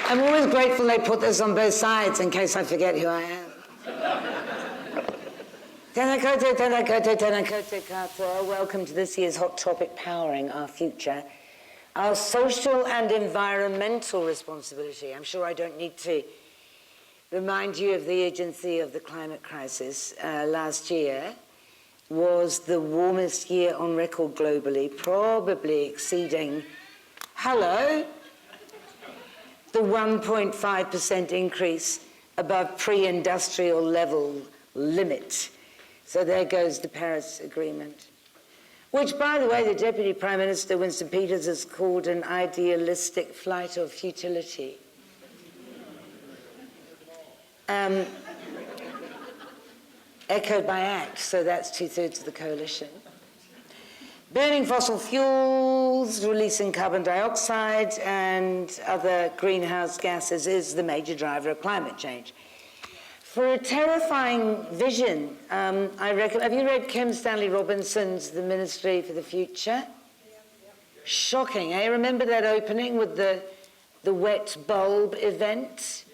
I'm always grateful they put this on both sides in case I forget who I am. Tēnā koutou, tēnā koutou, tēnā koutou katoa. Welcome to this year's Hot Topic, Powering Our Future. Our social and environmental responsibility. I'm sure I don't need to remind you of the urgency of the climate crisis. Last year was the warmest year on record globally, probably exceeding, the 1.5% increase above pre-industrial level limit. So there goes the Paris Agreement, which, by the way, the Deputy Prime Minister, Winston Peters, has called an idealistic flight of futility. Echoed by ACT, so that's 2/3 of the coalition. Burning fossil fuels, releasing carbon dioxide and other greenhouse gases is the major driver of climate change. For a terrifying vision, I recommend, have you read Kim Stanley Robinson's The Ministry for the Future? Yeah. Shocking, eh? Remember that opening with the wet bulb event?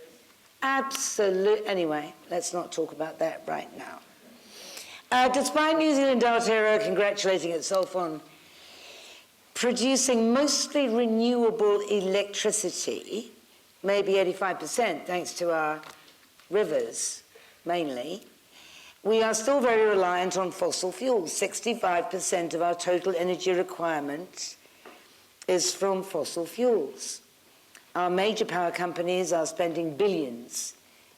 Absolute. Anyway, let's not talk about that right now. Despite New Zealand Aotearoa congratulating itself on producing mostly renewable electricity, maybe 85% thanks to our rivers mainly, we are still very reliant on fossil fuels. 65% of our total energy requirement is from fossil fuels. Our major power companies are spending billions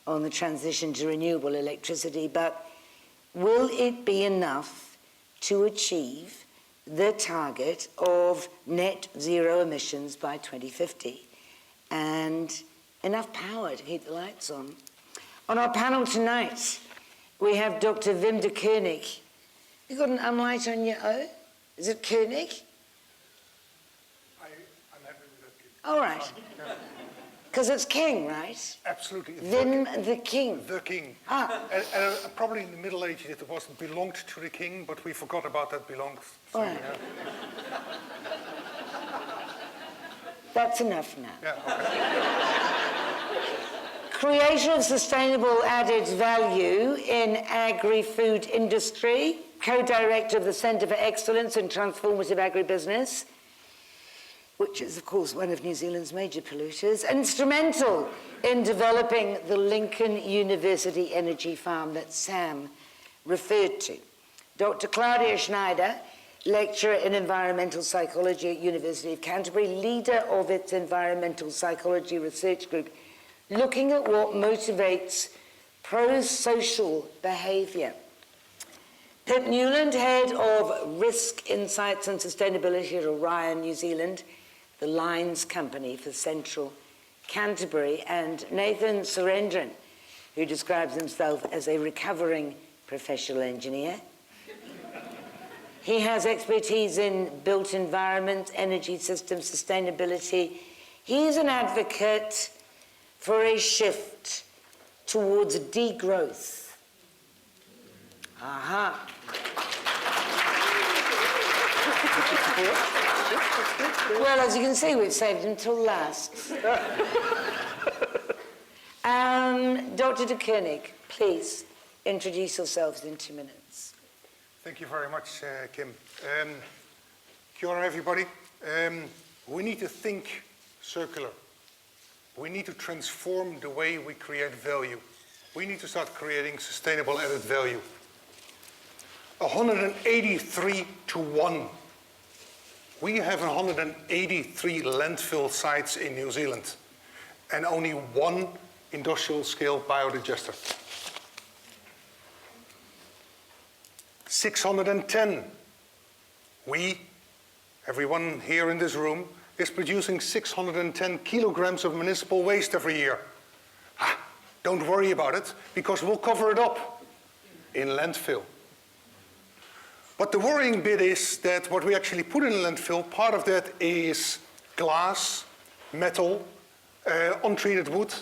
on the transition to renewable electricity, but will it be enough to achieve the target of net zero emissions by 2050 and enough power to keep the lights on? On our panel tonight, we have Dr. Wim de Koning. You got an umlaut on your O? Is it Konig? I'm happy with that. All right. Because it's King, right? Absolutely. Wim the King. The King. Ah. And probably in the Middle Ages it was belonged to the king, but we forgot about that belonged. So, Right. yeah. That's enough now. Yeah, okay. Creator of sustainable added value in agri-food industry, co-director of the Centre for Excellence in Transformative Agribusiness, which is, of course, one of New Zealand's major polluters, instrumental in developing the Lincoln University Energy Farm that Sam referred to. Dr. Claudia Schneider, lecturer in environmental psychology at University of Canterbury, leader of its environmental psychology research group, looking at what motivates pro-social behaviour. Pip Newland, head of risk insights and sustainability at Orion, New Zealand, the lines company for central Canterbury, and Nathan Surendran, who describes himself as a recovering professional engineer. He has expertise in built environment, energy systems, sustainability. He's an advocate for a shift towards degrowth. Aha. Well, as you can see, we've saved him till last. Dr. de Koning, please introduce yourselves in 2 minutes. Thank you very much, Kim. Kia ora, everybody. We need to think circular. We need to transform the way we create value. We need to start creating sustainable added value. 183 to 1. We have 183 landfill sites in New Zealand and only 1 industrial scale biodigester. 610. We, everyone here in this room, is producing 610 kilograms of municipal waste every year. Don't worry about it, because we'll cover it up in landfill. But the worrying bit is that what we actually put in landfill, part of that is glass, metal, untreated wood,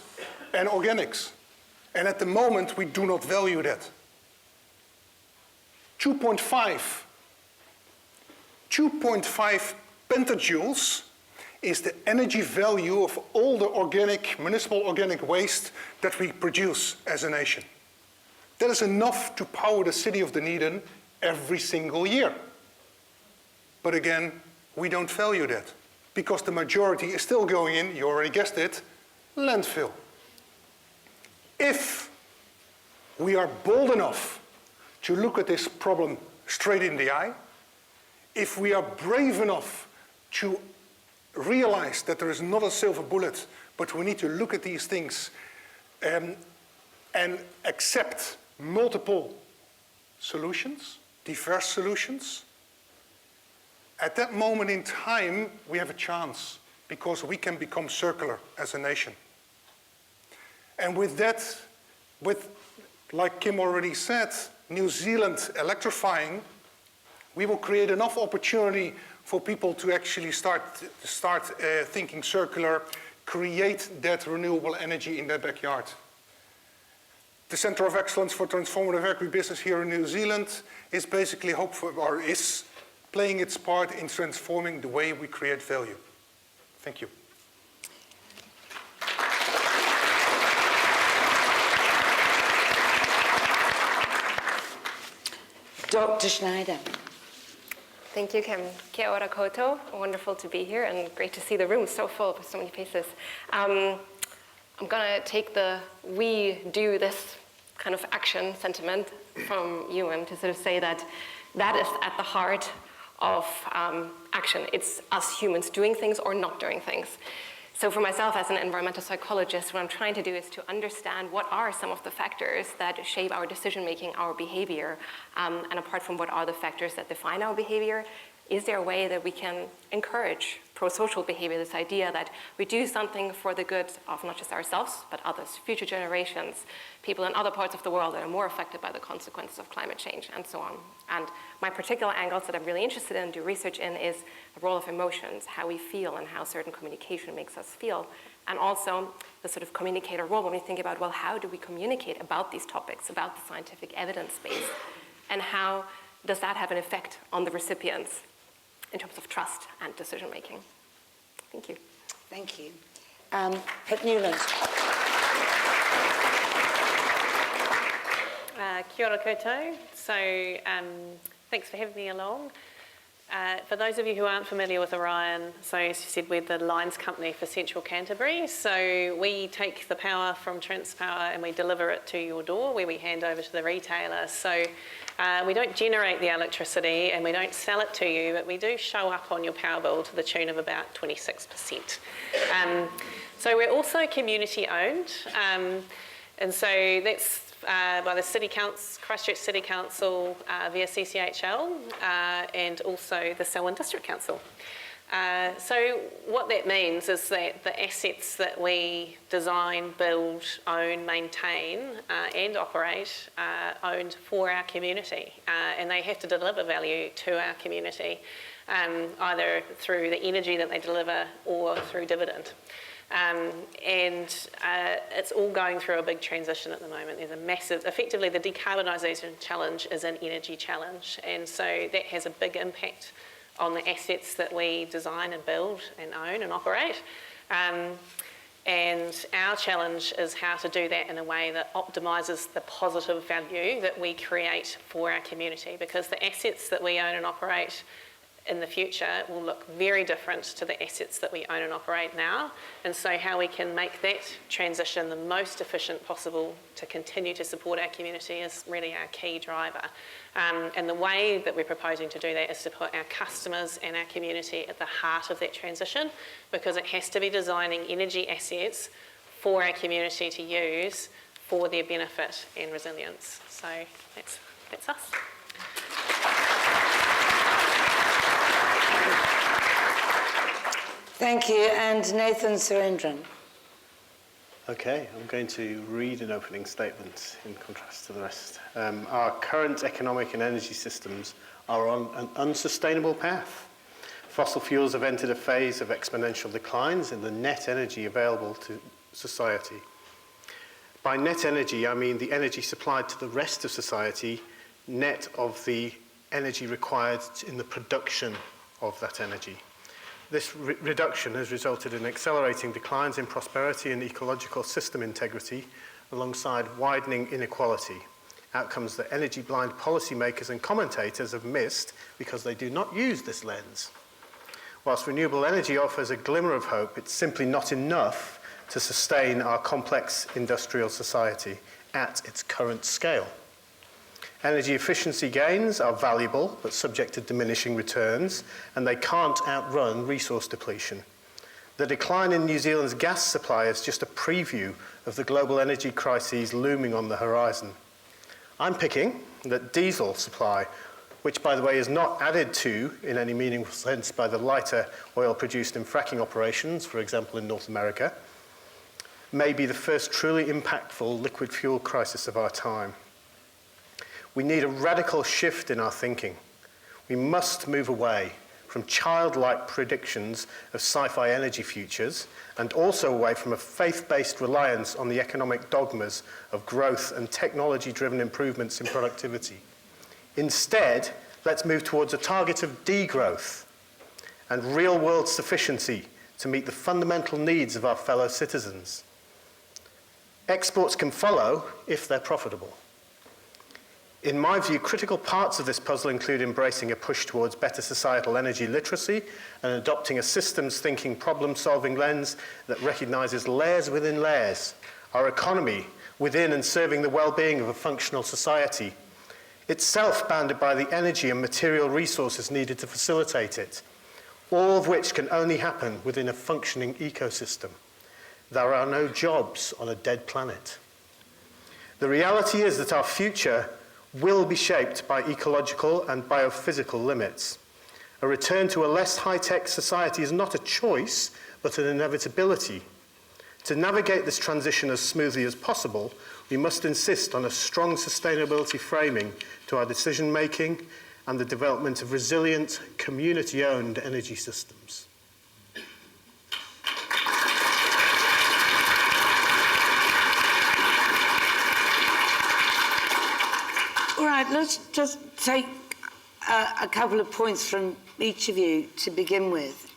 and organics. And at the moment, we do not value that. 2.5 pentajoules is the energy value of all the organic, municipal organic waste that we produce as a nation. That is enough to power the city of Dunedin every single year. But again, we don't value that, because the majority is still going in, you already guessed it, landfill. If we are bold enough to look at this problem straight in the eye, if we are brave enough to realize that there is not a silver bullet, but we need to look at these things and accept multiple solutions, diverse solutions, at that moment in time, we have a chance, because we can become circular as a nation. And with that, like Kim already said, New Zealand electrifying, we will create enough opportunity for people to actually start thinking circular, create that renewable energy in their backyard. The Centre of Excellence for Transformative Agribusiness here in New Zealand is basically is playing its part in transforming the way we create value. Thank you. Dr. Schneider. Thank you, Kim. Kia ora koutou. Wonderful to be here and great to see the room so full with so many faces. I'm going to take the we do this kind of action sentiment from Ewan to sort of say that that is at the heart of action. It's us humans doing things or not doing things. So for myself as an environmental psychologist, what I'm trying to do is to understand what are some of the factors that shape our decision-making, our behavior, and apart from what are the factors that define our behavior, is there a way that we can encourage pro-social behavior, this idea that we do something for the good of not just ourselves, but others, future generations, people in other parts of the world that are more affected by the consequences of climate change, and so on. And my particular angles that I'm really interested in, do research in, is the role of emotions, how we feel and how certain communication makes us feel, and also the sort of communicator role when we think about, well, how do we communicate about these topics, about the scientific evidence base, and how does that have an effect on the recipients in terms of trust and decision-making. Thank you. Thank you. At Newland. Kia ora koutou. So thanks for having me along. For those of you who aren't familiar with Orion, so as you said, we're the lines company for central Canterbury. So we take the power from Transpower and we deliver it to your door where we hand over to the retailer. So we don't generate the electricity and we don't sell it to you, but we do show up on your power bill to the tune of about 26%. So we're also community owned. And so that's by the City Council, Christchurch City Council via CCHL and also the Selwyn District Council. So what that means is that the assets that we design, build, own, maintain and operate are owned for our community and they have to deliver value to our community either through the energy that they deliver or through dividend. It's all going through a big transition at the moment. There's a massive, effectively the decarbonisation challenge is an energy challenge, and so that has a big impact on the assets that we design and build and own and operate. And our challenge is how to do that in a way that optimises the positive value that we create for our community, because the assets that we own and operate in the future will look very different to the assets that we own and operate now. And so how we can make that transition the most efficient possible to continue to support our community is really our key driver. And the way that we're proposing to do that is to put our customers and our community at the heart of that transition, because it has to be designing energy assets for our community to use for their benefit and resilience. So that's us. Thank you. And Nathan Surendran. Okay, I'm going to read an opening statement in contrast to the rest. Our current economic and energy systems are on an unsustainable path. Fossil fuels have entered a phase of exponential declines in the net energy available to society. By net energy, I mean the energy supplied to the rest of society, net of the energy required in the production of that energy. This reduction has resulted in accelerating declines in prosperity and ecological system integrity, alongside widening inequality, outcomes that energy-blind policymakers and commentators have missed because they do not use this lens. Whilst renewable energy offers a glimmer of hope, it's simply not enough to sustain our complex industrial society at its current scale. Energy efficiency gains are valuable, but subject to diminishing returns, and they can't outrun resource depletion. The decline in New Zealand's gas supply is just a preview of the global energy crises looming on the horizon. I'm picking that diesel supply, which, by the way, is not added to in any meaningful sense by the lighter oil produced in fracking operations, for example, in North America, may be the first truly impactful liquid fuel crisis of our time. We need a radical shift in our thinking. We must move away from childlike predictions of sci-fi energy futures, and also away from a faith-based reliance on the economic dogmas of growth and technology-driven improvements in productivity. Instead, let's move towards a target of degrowth and real-world sufficiency to meet the fundamental needs of our fellow citizens. Exports can follow if they're profitable. In my view, critical parts of this puzzle include embracing a push towards better societal energy literacy and adopting a systems-thinking, problem-solving lens that recognises layers within layers, our economy within and serving the well-being of a functional society, itself bounded by the energy and material resources needed to facilitate it, all of which can only happen within a functioning ecosystem. There are no jobs on a dead planet. The reality is that our future will be shaped by ecological and biophysical limits. A return to a less high-tech society is not a choice, but an inevitability. To navigate this transition as smoothly as possible, we must insist on a strong sustainability framing to our decision-making and the development of resilient, community-owned energy systems. All right, let's just take a couple of points from each of you to begin with.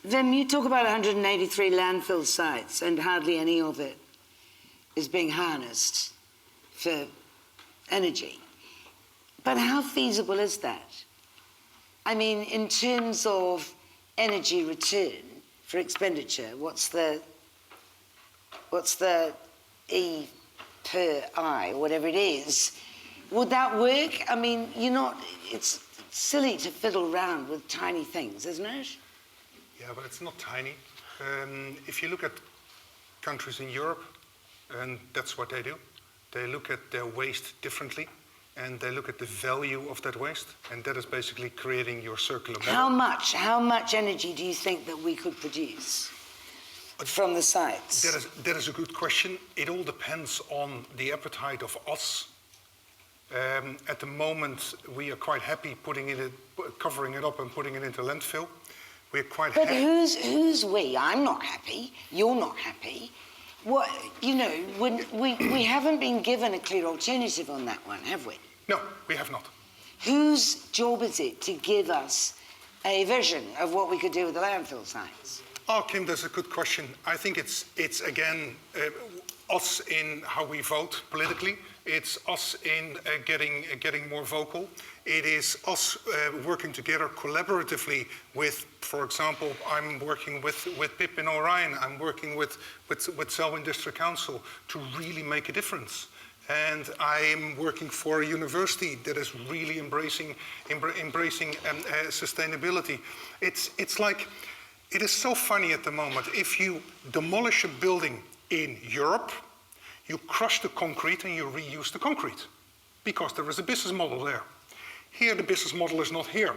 Vim, you talk about 183 landfill sites and hardly any of it is being harnessed for energy. But how feasible is that? I mean, in terms of energy return for expenditure, what's the E per I, whatever it is? Would that work? I mean, it's silly to fiddle around with tiny things, isn't it? Yeah, but it's not tiny. If you look at countries in Europe, and that's what they do, they look at their waste differently, and they look at the value of that waste, and that is basically creating your circular model. How much energy do you think that we could produce from the sites? That is a good question. It all depends on the appetite of us. At the moment, we are quite happy covering it up and putting it into landfill. We're quite happy. But who's we? I'm not happy. You're not happy. What, we haven't been given a clear alternative on that one, have we? No, we have not. Whose job is it to give us a vision of what we could do with the landfill sites? Oh, Kim, that's a good question. I think it's again, us in how we vote politically. It's us in getting more vocal. It is us working together collaboratively with, for example, I'm working with Pip in Orion. I'm working with Selwyn District Council to really make a difference. And I'm working for a university that is really embracing sustainability. It's like, it is so funny at the moment. If you demolish a building in Europe, you crush the concrete and you reuse the concrete because there is a business model there. Here, the business model is not here.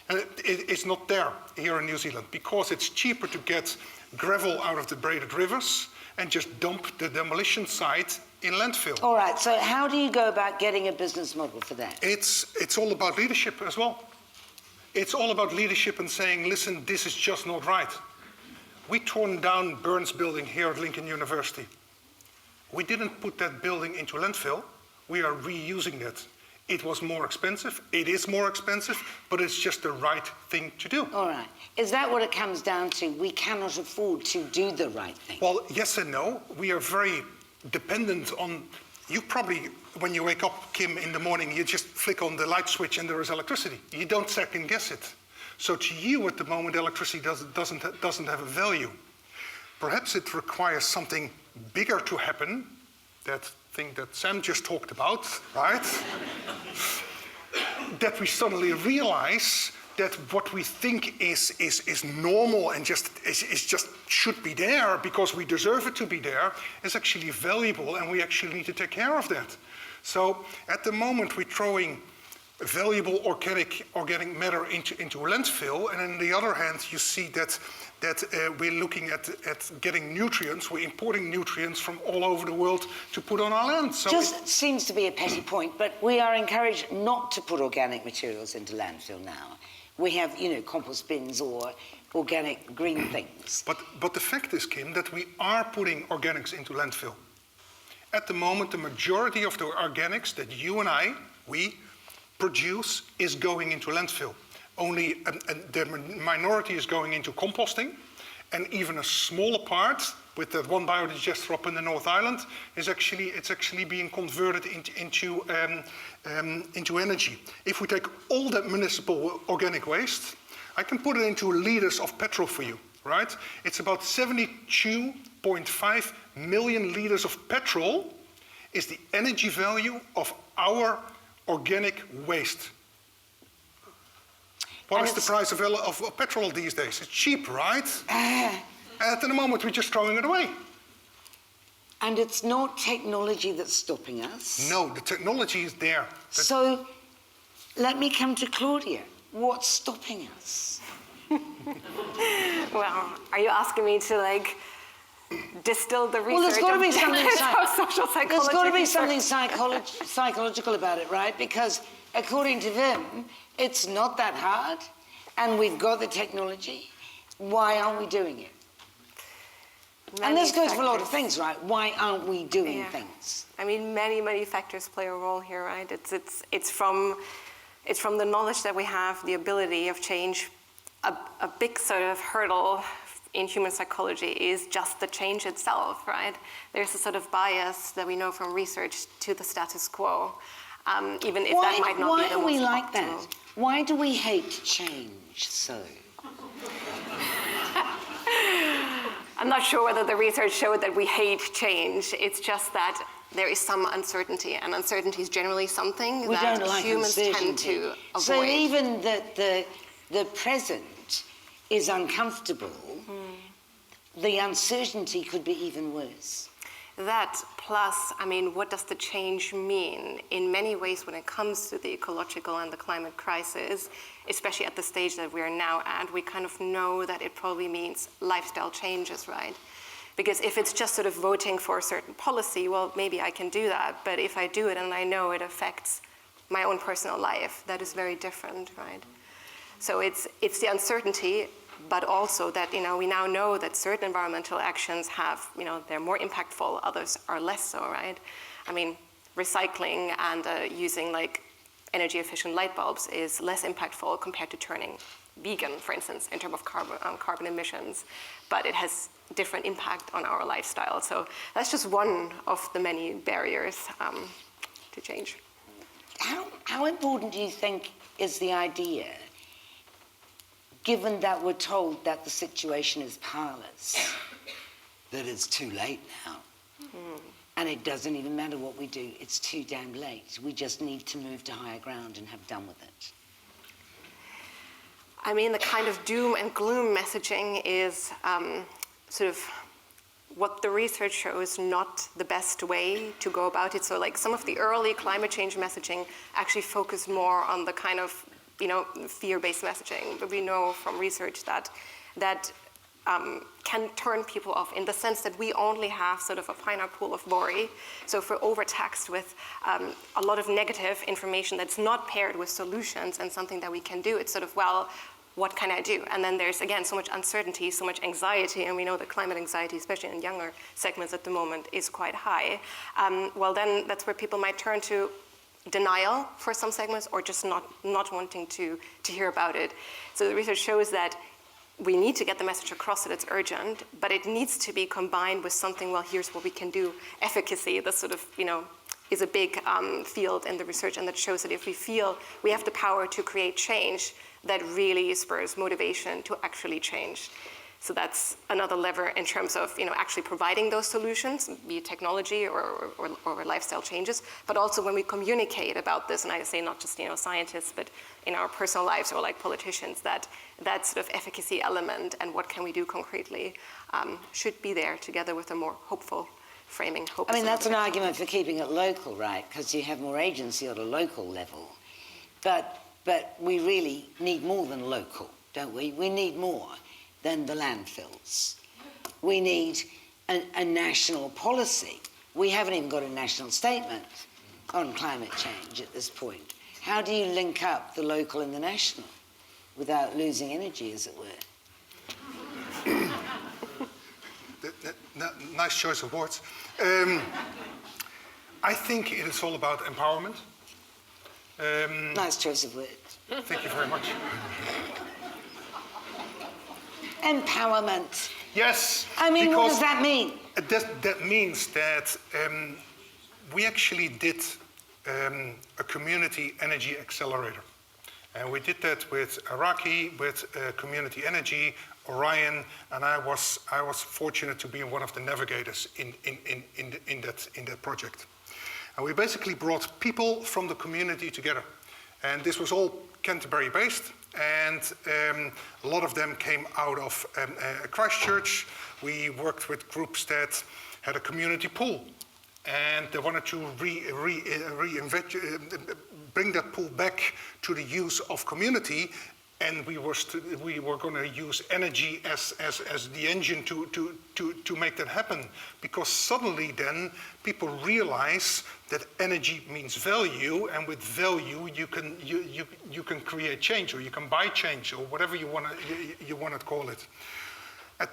And it's not there here in New Zealand because it's cheaper to get gravel out of the braided rivers and just dump the demolition site in landfill. All right, so how do you go about getting a business model for that? It's all about leadership as well. It's all about leadership and saying, listen, this is just not right. We torn down Burns building here at Lincoln University. We didn't put that building into landfill. We are reusing it It was more expensive, it is more expensive, but it's just the right thing to do. All right. Is that what it comes down to? We cannot afford to do the right thing. Well, yes and no. We are very dependent on, you probably, when you wake up, Kim, in the morning, you just flick on the light switch and there is electricity. You don't second guess it. So to you at the moment, electricity doesn't have a value. Perhaps it requires something bigger to happen, that thing that Sam just talked about, right? That we suddenly realize that what we think is normal and just should be there because we deserve it to be there is actually valuable, and we actually need to take care of that. So at the moment we're throwing valuable organic matter into landfill, and on the other hand you see that we're looking at getting nutrients, we're importing nutrients from all over the world to put on our land. So just seems to be a petty point, but we are encouraged not to put organic materials into landfill now. We have, compost bins or organic green things. But the fact is, Kim, that we are putting organics into landfill. At the moment, the majority of the organics that you and we produce is going into landfill. Only the minority is going into composting, and even a smaller part, with that one biodigester up in the North Island, it's actually being converted into energy. If we take all that municipal organic waste, I can put it into liters of petrol for you, right? It's about 72.5 million liters of petrol is the energy value of our organic waste. What is the price of petrol these days? It's cheap, right? At the moment, we're just throwing it away. And it's not technology that's stopping us. No, the technology is there. So let me come to Claudia. What's stopping us? Well, are you asking me to distill the research? Well, there's got to be something social psychology. There's got to be something psychological about it, right? Because according to them, it's not that hard, and we've got the technology. Why aren't we doing it? And this goes for a lot of things, right? Why aren't we doing things? I mean, many factors play a role here, right? It's from the knowledge that we have, the ability of change. A big sort of hurdle in human psychology is just the change itself, right? There's a sort of bias that we know from research to the status quo, even if that might not be the most optimal. Why are we like that? Why do we hate change so? I'm not sure whether the research showed that we hate change. It's just that there is some uncertainty, and uncertainty is generally something that humans tend to avoid. So even that the present is uncomfortable, the uncertainty could be even worse. That plus, I mean, what does the change mean? In many ways, when it comes to the ecological and the climate crisis, especially at the stage that we are now at, we kind of know that it probably means lifestyle changes, right? Because if it's just sort of voting for a certain policy, well, maybe I can do that. But if I do it and I know it affects my own personal life, that is very different, right? So it's the uncertainty, but also that, we now know that certain environmental actions have, they're more impactful, others are less so, right? I mean, recycling and using energy efficient light bulbs is less impactful compared to turning vegan, for instance, in terms of carbon emissions, but it has different impact on our lifestyle. So that's just one of the many barriers to change. How important do you think is the idea, given that we're told that the situation is powerless, that it's too late now, and it doesn't even matter what we do, it's too damn late. We just need to move to higher ground and have done with it. I mean, the kind of doom and gloom messaging is sort of what the research shows not the best way to go about it. So some of the early climate change messaging actually focused more on the kind of fear-based messaging, but we know from research that can turn people off in the sense that we only have sort of a finite pool of worry. So if we're overtaxed with a lot of negative information that's not paired with solutions and something that we can do, it's sort of, well, what can I do? And then there's, again, so much uncertainty, so much anxiety, and we know that climate anxiety, especially in younger segments at the moment, is quite high. Well, then that's where people might turn to denial for some segments, or just not wanting to hear about it. So the research shows that we need to get the message across that it's urgent, but it needs to be combined with something, well, here's what we can do. Efficacy, that's sort of, is a big field in the research, and that shows that if we feel we have the power to create change, that really spurs motivation to actually change. So that's another lever in terms of actually providing those solutions, be it technology or lifestyle changes, but also when we communicate about this, and I say not just scientists, but in our personal lives or like politicians, that sort of efficacy element and what can we do concretely should be there together with a more hopeful framing. I mean, that's an argument for keeping it local, right? Because you have more agency at a local level. But we really need more than local, don't we? We need more than the landfills. We need a national policy. We haven't even got a national statement on climate change at this point. How do you link up the local and the national without losing energy, as it were? Nice choice of words. I think it is all about empowerment. Nice choice of words. Thank you very much. Empowerment. Yes. I mean, what does that mean? That means that we actually did a community energy accelerator. And we did that with Iraqi, with Community Energy, Orion, and I was fortunate to be one of the navigators in that project. And we basically brought people from the community together. And this was all Canterbury based, and a lot of them came out of Christchurch. We worked with groups that had a community pool, and they wanted to bring that pool back to the use of community, and we were going to use energy as the engine to make that happen, because suddenly then people realize that energy means value, and with value you can create change, or you can buy change, or whatever you want to call it. At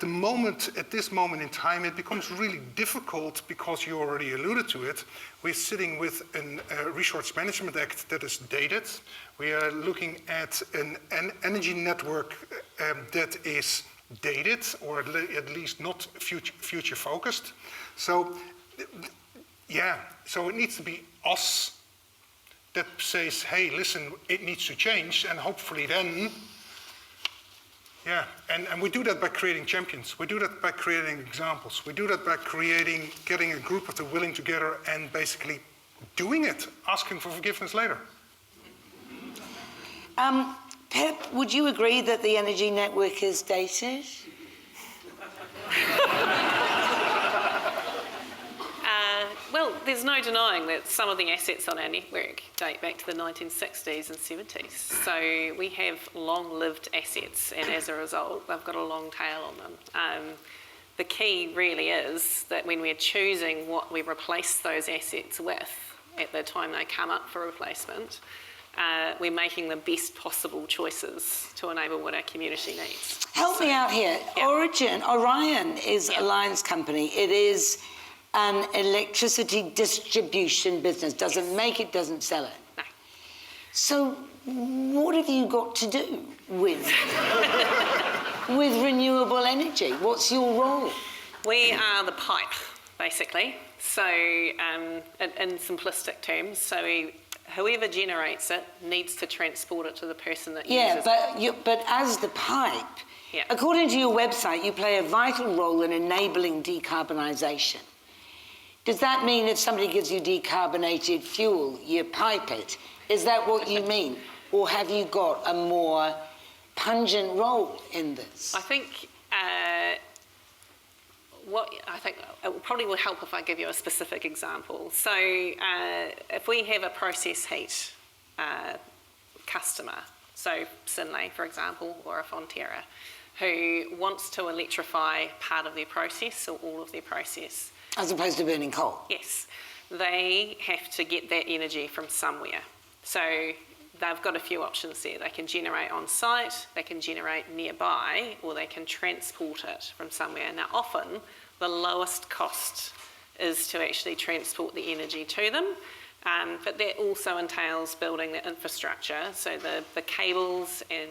this moment in time, it becomes really difficult because you already alluded to it. We're sitting with a Resource Management Act that is dated. We are looking at an energy network that is dated, or at least not future focused. So, yeah, so it needs to be us that says, hey, listen, it needs to change, and hopefully then, yeah, and we do that by creating champions. We do that by creating examples. We do that by getting a group of the willing together and basically doing it, asking for forgiveness later. Pip, would you agree that the energy network is dated? Well, there's no denying that some of the assets on our network date back to the 1960s and 70s. So we have long-lived assets, and as a result, they've got a long tail on them. The key really is that when we're choosing what we replace those assets with at the time they come up for replacement, we're making the best possible choices to enable what our community needs. Help me out here. Yeah. Orion is a lines company. It is an electricity distribution business. Doesn't make it, doesn't sell it. No. So what have you got to do with renewable energy? What's your role? We are the pipe, basically. So in simplistic terms, so whoever generates it needs to transport it to the person that uses it. But as the pipe, according to your website, you play a vital role in enabling decarbonisation. Does that mean if somebody gives you decarbonated fuel, you pipe it? Is that what you mean? Or have you got a more pungent role in this? I think it probably will help if I give you a specific example. So if we have a process heat customer, so Synley, for example, or a Fonterra, who wants to electrify part of their process or all of their process. As opposed to burning coal? Yes. They have to get that energy from somewhere. So they've got a few options there. They can generate on site, they can generate nearby, or they can transport it from somewhere. Now often the lowest cost is to actually transport the energy to them, But that also entails building the infrastructure, so the cables and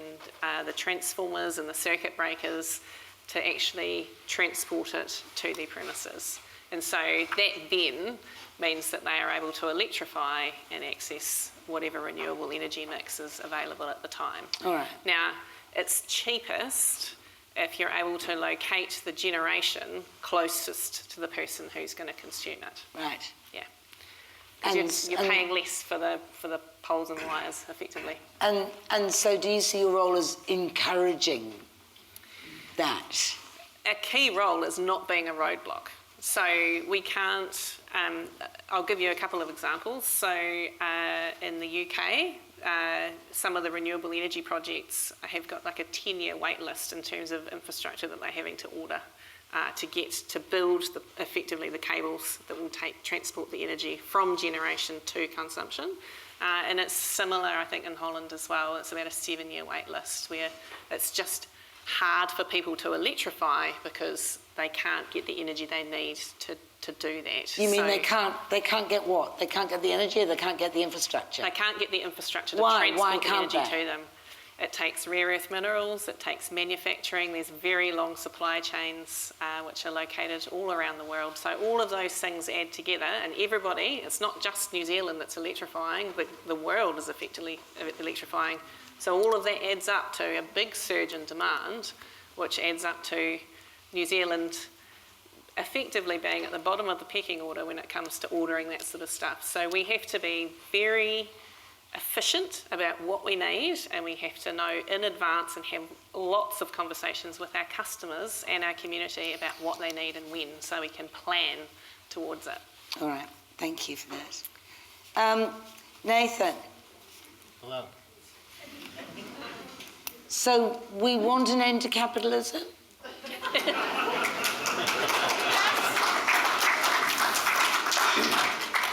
the transformers and the circuit breakers to actually transport it to their premises. And so that then means that they are able to electrify and access whatever renewable energy mix is available at the time. All right. Now, it's cheapest if you're able to locate the generation closest to the person who's going to consume it. Right. Yeah. And- Because you're paying less for the poles and wires, effectively. And so do you see your role as encouraging that? A key role is not being a roadblock. So we can't, I'll give you a couple of examples. So in the UK, some of the renewable energy projects have got like a 10-year wait list in terms of infrastructure that they're having to order to build effectively the cables that will transport the energy from generation to consumption. And it's similar, I think, in Holland as well. It's about a 7-year wait list where it's just hard for people to electrify because they can't get the energy they need to do that. You mean they can't get what? They can't get the energy, or they can't get the infrastructure? They can't get the infrastructure to Why transport the can't energy they? to them. It takes rare earth minerals, it takes manufacturing, there's very long supply chains which are located all around the world. So all of those things add together, and everybody, it's not just New Zealand that's electrifying, but the world is effectively electrifying. So all of that adds up to a big surge in demand, which adds up to New Zealand effectively being at the bottom of the pecking order when it comes to ordering that sort of stuff. So we have to be very efficient about what we need, and we have to know in advance and have lots of conversations with our customers and our community about what they need and when, so we can plan towards it. All right, thank you for that. Nathan. Hello. So we want an end to capitalism?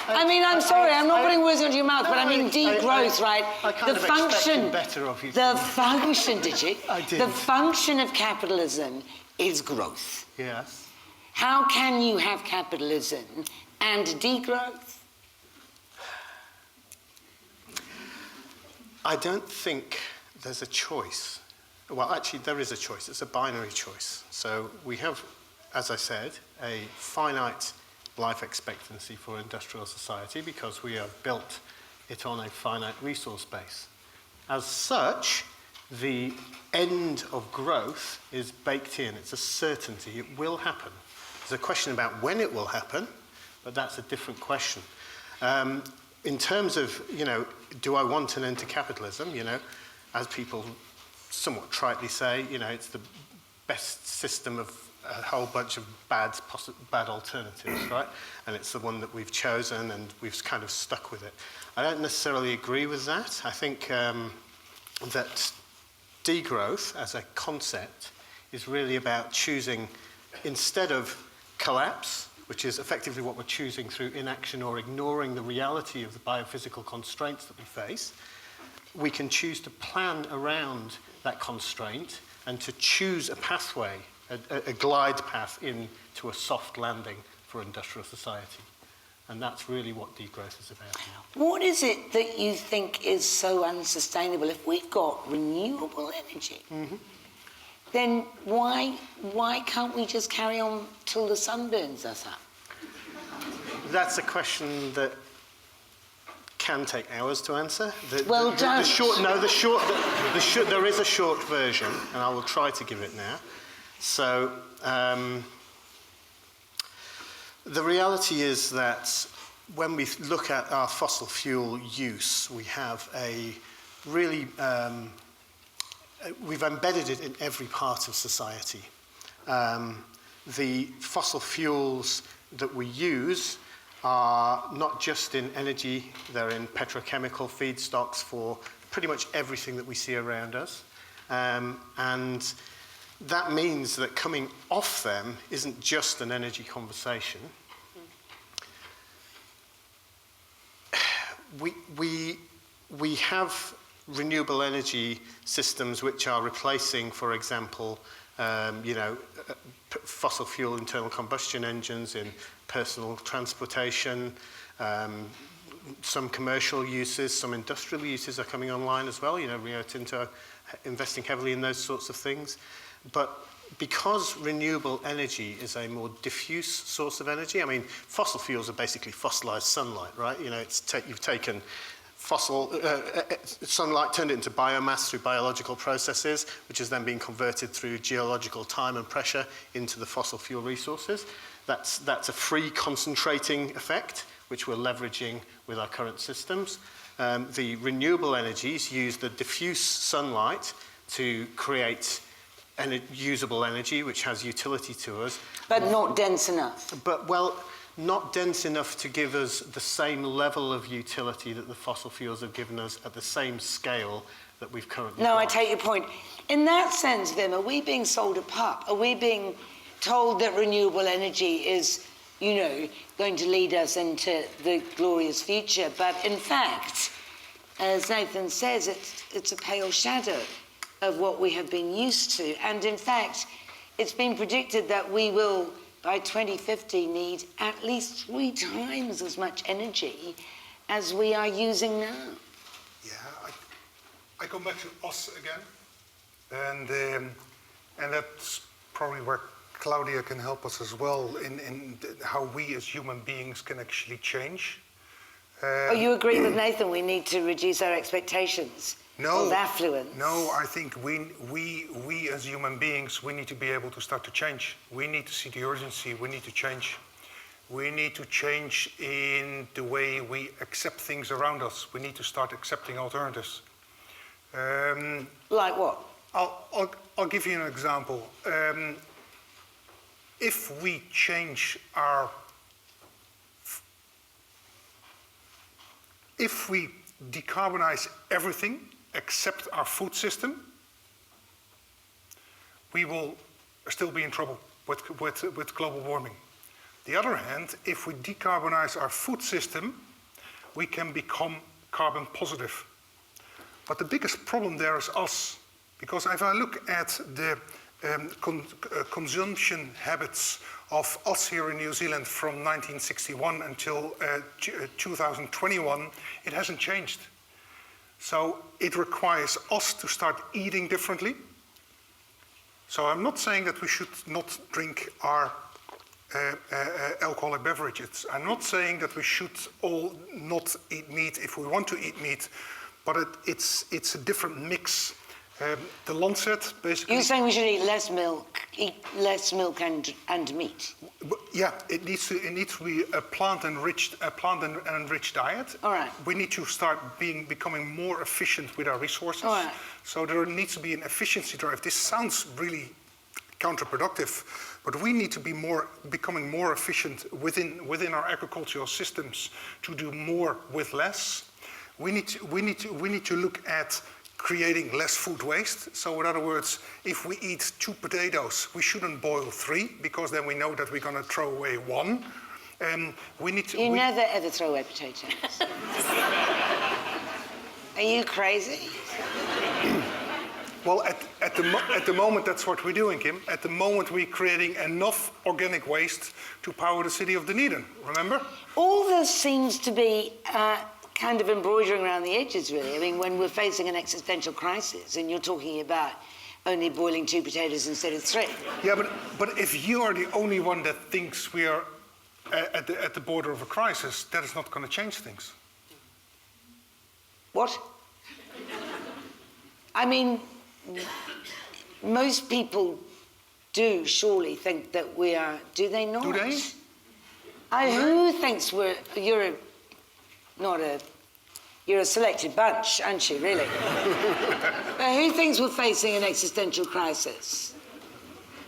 I mean, I'm sorry, I'm not putting words into your mouth, but I mean degrowth, right? I kind of expected better of you. The function, did you? I did. The function of capitalism is growth. Yes. How can you have capitalism and degrowth? I don't think there's a choice. Well, actually, there is a choice. It's a binary choice. So we have, as I said, a finite life expectancy for industrial society because we have built it on a finite resource base. As such, the end of growth is baked in. It's a certainty. It will happen. There's a question about when it will happen, but that's a different question. In terms of, do I want an end to capitalism? As people somewhat tritely say, it's the best system of a whole bunch of bad alternatives, right? And it's the one that we've chosen and we've kind of stuck with it. I don't necessarily agree with that. I think that degrowth as a concept is really about choosing, instead of collapse, which is effectively what we're choosing through inaction or ignoring the reality of the biophysical constraints that we face, we can choose to plan around that constraint and to choose a pathway, a glide path into a soft landing for industrial society. And that's really what degrowth is about now. What is it that you think is so unsustainable? If we've got renewable energy, then why can't we just carry on till the sun burns us up? That's a question that can take hours to answer. There is a short version, and I will try to give it now. So, the reality is that when we look at our fossil fuel use, we have a really, we've embedded it in every part of society. The fossil fuels that we use are not just in energy, they're in petrochemical feedstocks for pretty much everything that we see around us. And that means that coming off them isn't just an energy conversation. We have renewable energy systems which are replacing, for example, fossil fuel internal combustion engines in personal transportation, some commercial uses, some industrial uses are coming online as well. You know, Rio Tinto investing heavily in those sorts of things. But because renewable energy is a more diffuse source of energy, I mean, fossil fuels are basically fossilized sunlight, right? You know, you've taken sunlight, turned it into biomass through biological processes, which is then being converted through geological time and pressure into the fossil fuel resources. That's a free concentrating effect, which we're leveraging with our current systems. The renewable energies use the diffuse sunlight to create usable energy, which has utility to us. But not dense enough. But, well, not dense enough to give us the same level of utility that the fossil fuels have given us at the same scale that we've currently got. No, I take your point. In that sense, Wim, are we being sold a pup? Are we being told that renewable energy is, you know, going to lead us into the glorious future? But in fact, as Nathan says, it's a pale shadow of what we have been used to. And in fact, it's been predicted that we will, by 2050, need at least 3 times as much energy as we are using now. Yeah, I come back to us again. And that's probably where Claudia can help us as well in how we as human beings can actually change. You agree with Nathan, we need to reduce our expectations of affluence? No, I think we as human beings, we need to be able to start to change. We need to see the urgency, we need to change. We need to change in the way we accept things around us. We need to start accepting alternatives. Like what? I'll give you an example. If we change our... If we decarbonize everything except our food system, we will still be in trouble with global warming. The other hand, if we decarbonize our food system, we can become carbon positive. But the biggest problem there is us, because if I look at the consumption habits of us here in New Zealand from 1961 until 2021, it hasn't changed. So it requires us to start eating differently. So I'm not saying that we should not drink our alcoholic beverages. I'm not saying that we should all not eat meat if we want to eat meat, but it's a different mix. The Lancet basically... You're saying we should eat less milk and meat? Yeah, it needs to be a plant-enriched diet. All right. We need to start becoming more efficient with our resources. All right. So there needs to be an efficiency drive. This sounds really counterproductive, but we need to be becoming more efficient within our agricultural systems to do more with less. We need to look at creating less food waste. So in other words, if we eat 2 potatoes, we shouldn't boil 3, because then we know that we're going to throw away 1. We need to... You never ever throw away potatoes. Are you crazy? Well, at the moment, that's what we're doing, Kim. At the moment, we're creating enough organic waste to power the city of Dunedin, remember? All this seems to be kind of embroidering around the edges, really. I mean, when we're facing an existential crisis and you're talking about only boiling 2 potatoes instead of 3. Yeah, but if you are the only one that thinks we are at the border of a crisis, that is not going to change things. What? I mean, most people surely think that we are, do they not? Do they? Who thinks you're a selected bunch, aren't you, really? Who thinks we're facing an existential crisis?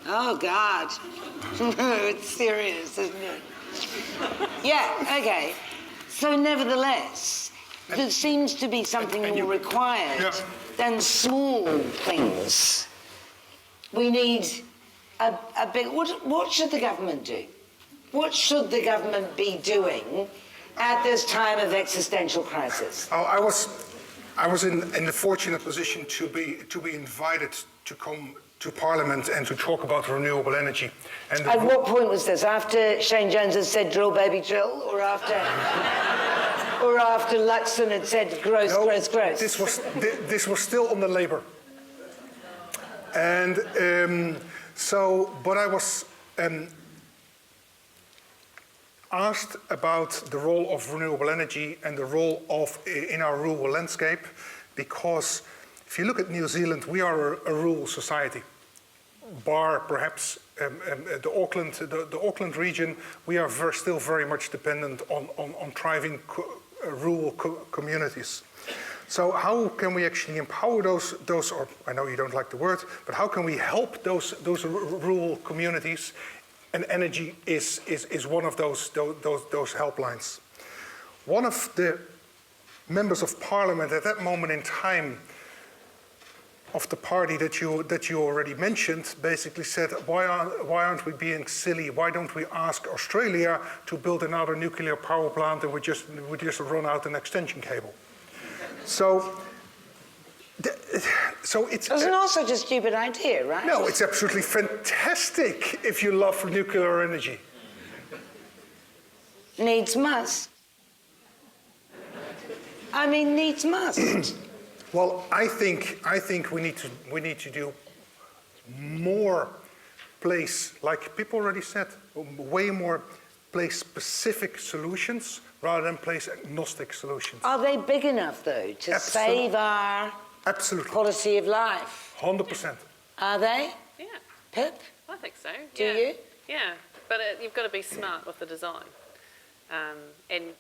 Oh, God. It's serious, isn't it? Yeah, okay. So neartheless, there seems to be something more required than small things. We need a big... What should the government do? What should the government be doing at this time of existential crisis? Oh, I was in the fortunate position to be invited to come to Parliament and to talk about renewable energy. And at what point was this? After Shane Jones has said drill, baby, drill? Or after... Or after Luxon had said gross, No, gross, gross. This was still on the Labour. And but I was asked about the role of renewable energy and the role in our rural landscape, because if you look at New Zealand, we are a rural society. Bar perhaps the Auckland region, we are still very much dependent on thriving rural communities. So how can we actually empower those, or I know you don't like the word, but how can we help those rural communities? And energy is one of those helplines. One of the members of parliament at that moment in time of the party that you already mentioned basically said, why aren't we being silly? Why don't we ask Australia to build another nuclear power plant and we just run out an extension cable? So it's not such a stupid idea, right? No, it's absolutely fantastic if you love nuclear energy. Needs must. I mean, needs must. Well, I think we need to do more place, like people already said, way more place-specific solutions rather than place-agnostic solutions. Are they big enough, though, to save our quality of life? 100%. Are they? Yeah, Pip? I think so. Do you? Yeah, but you've got to be smart with the design. And it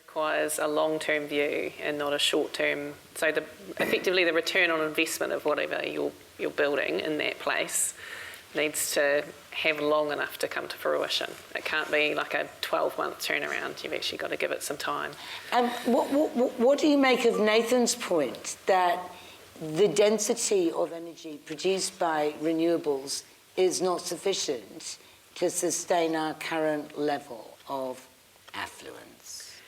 requires a long-term view and not a short-term. So effectively the return on investment of whatever you're building in that place needs to have long enough to come to fruition. It can't be like a 12-month turnaround. You've actually got to give it some time. What do you make of Nathan's point that the density of energy produced by renewables is not sufficient to sustain our current level of affluence?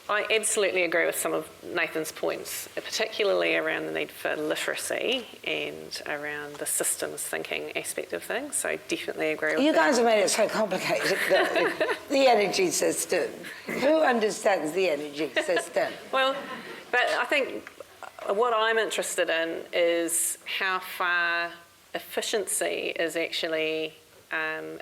I absolutely agree with some of Nathan's points, particularly around the need for literacy and around the systems thinking aspect of things. So definitely agree with You that. guys have made it so complicated, the energy system. Who understands the energy system? Well, but I think what I'm interested in is how far efficiency is actually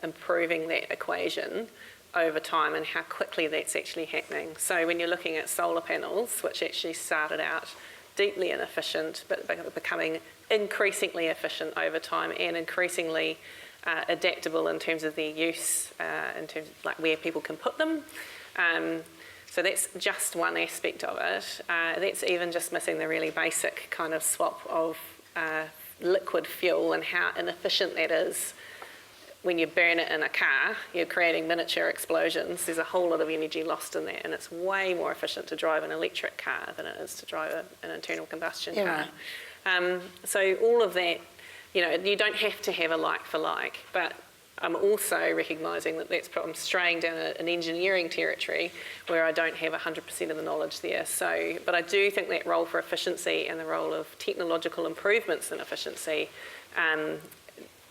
improving that equation over time and how quickly that's actually happening. So when you're looking at solar panels, which actually started out deeply inefficient, but becoming increasingly efficient over time and increasingly adaptable in terms of their use, in terms of like where people can put them. So that's just one aspect of it. That's even just missing the really basic kind of swap of liquid fuel and how inefficient that is. When you burn it in a car, you're creating miniature explosions. There's a whole lot of energy lost in that, and it's way more efficient to drive an electric car than it is to drive an internal combustion car. Right. So all of that, you don't have to have a like for like, but I'm also recognising that I'm straying down an engineering territory where I don't have 100% of the knowledge there. So, but I do think that role for efficiency and the role of technological improvements in efficiency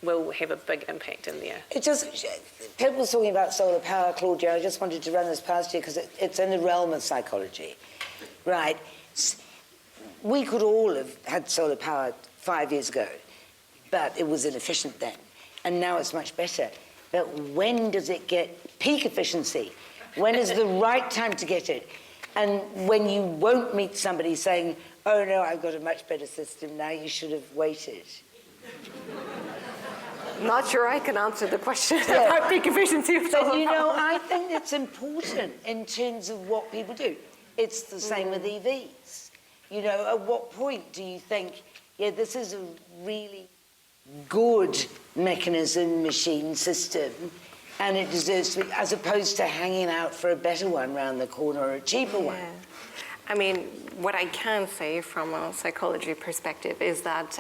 will have a big impact in there. Pip was talking about solar power, Claudia. I just wanted to run this past you because it's in the realm of psychology, right? We could all have had solar power 5 years ago, but it was inefficient then, and now it's much better. But when does it get peak efficiency? When is the right time to get it? And when you won't meet somebody saying, oh no, I've got a much better system now, you should have waited. Not sure I can answer the question about peak efficiency of solar power. I think it's important in terms of what people do. It's the same with EVs. At what point do you think, this is a really good mechanism, machine, system, and it deserves to be, as opposed to hanging out for a better one around the corner or a cheaper one? I mean, what I can say from a psychology perspective is that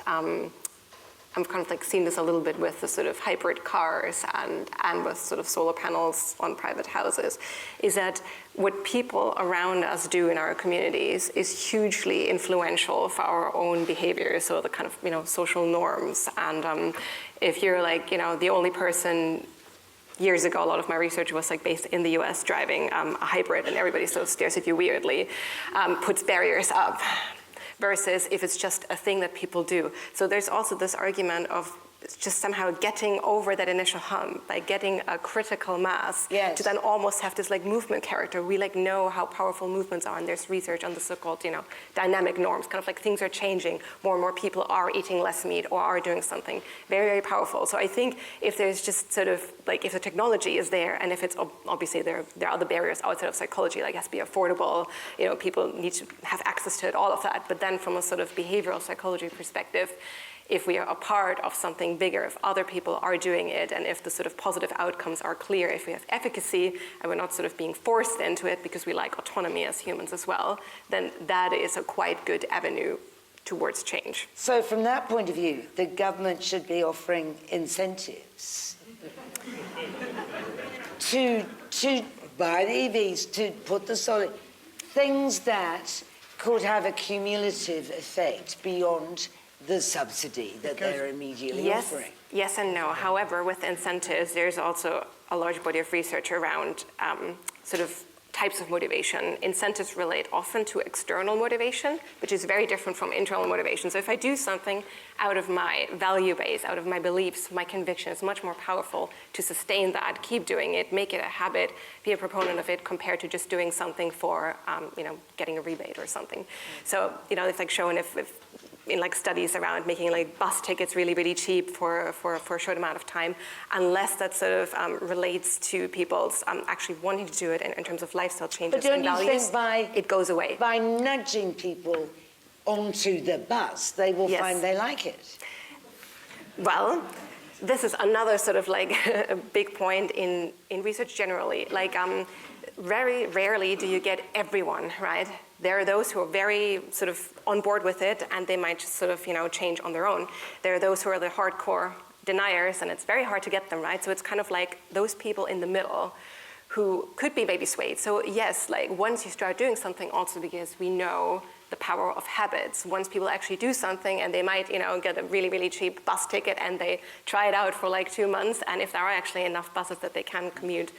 I'm kind of like seeing this a little bit with the sort of hybrid cars and with sort of solar panels on private houses, is that what people around us do in our communities is hugely influential for our own behavior, so the kind of, social norms. And if you're like, the only person years ago, a lot of my research was like based in the US, driving a hybrid, and everybody sort of stares at you weirdly, puts barriers up, versus if it's just a thing that people do. So there's also this argument of just somehow getting over that initial hump by getting a critical mass Yes. to then almost have this like movement character. We like know how powerful movements are, and there's research on the so-called, dynamic norms, kind of like things are changing. More and more people are eating less meat or are doing something very, very powerful. So I think if there's just sort of like, if the technology is there, and if it's obviously there are other barriers outside of psychology, like it has to be affordable, people need to have access to it, all of that. But then from a sort of behavioral psychology perspective, if we are a part of something bigger, if other people are doing it, and if the sort of positive outcomes are clear, if we have efficacy, and we're not sort of being forced into it because we like autonomy as humans as well, then that is a quite good avenue towards change. So from that point of view, the government should be offering incentives to buy the EVs, to put the solar, things that could have a cumulative effect beyond the subsidy that they're immediately offering. Yes and no. However, with incentives, there's also a large body of research around sort of types of motivation. Incentives relate often to external motivation, which is very different from internal motivation. So if I do something out of my value base, out of my beliefs, my conviction, it's much more powerful to sustain that, keep doing it, make it a habit, be a proponent of it, compared to just doing something for, getting a rebate or something. So, it's like shown if in like studies around making like bus tickets really, really cheap for a short amount of time, unless that sort of relates to people's actually wanting to do it in terms of lifestyle changes and values, it goes away. By nudging people onto the bus, they will find they like it. Well, this is another sort of like a big point in research generally. Like very rarely do you get everyone, right? There are those who are very sort of on board with it, and they might just sort of, change on their own. There are those who are the hardcore deniers, and it's very hard to get them, right? So it's kind of like those people in the middle who could be maybe swayed. So yes, like once you start doing something, also because we know the power of habits. Once people actually do something, and they might, get a really, really cheap bus ticket, and they try it out for like 2 months, and if there are actually enough buses that they can commute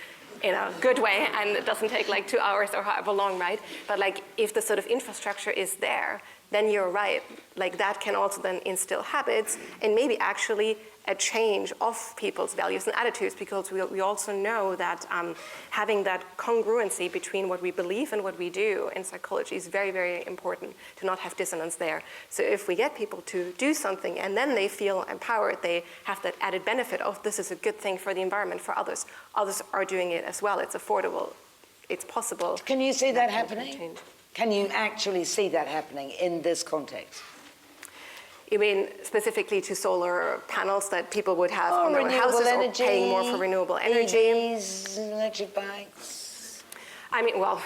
in a good way, and it doesn't take like 2 hours or however long, right? But like if the sort of infrastructure is there, then you're right. Like that can also then instill habits, and maybe actually a change of people's values and attitudes, because we also know that having that congruency between what we believe and what we do in psychology is very, very important, to not have dissonance there. So if we get people to do something and then they feel empowered, they have that added benefit of this is a good thing for the environment, for others. Others are doing it as well. It's affordable. It's possible. Can you see that happening? Can you actually see that happening in this context? You mean specifically to solar panels that people would have on their own houses, or paying more for renewable energy? EVs, electric bikes. I mean, well,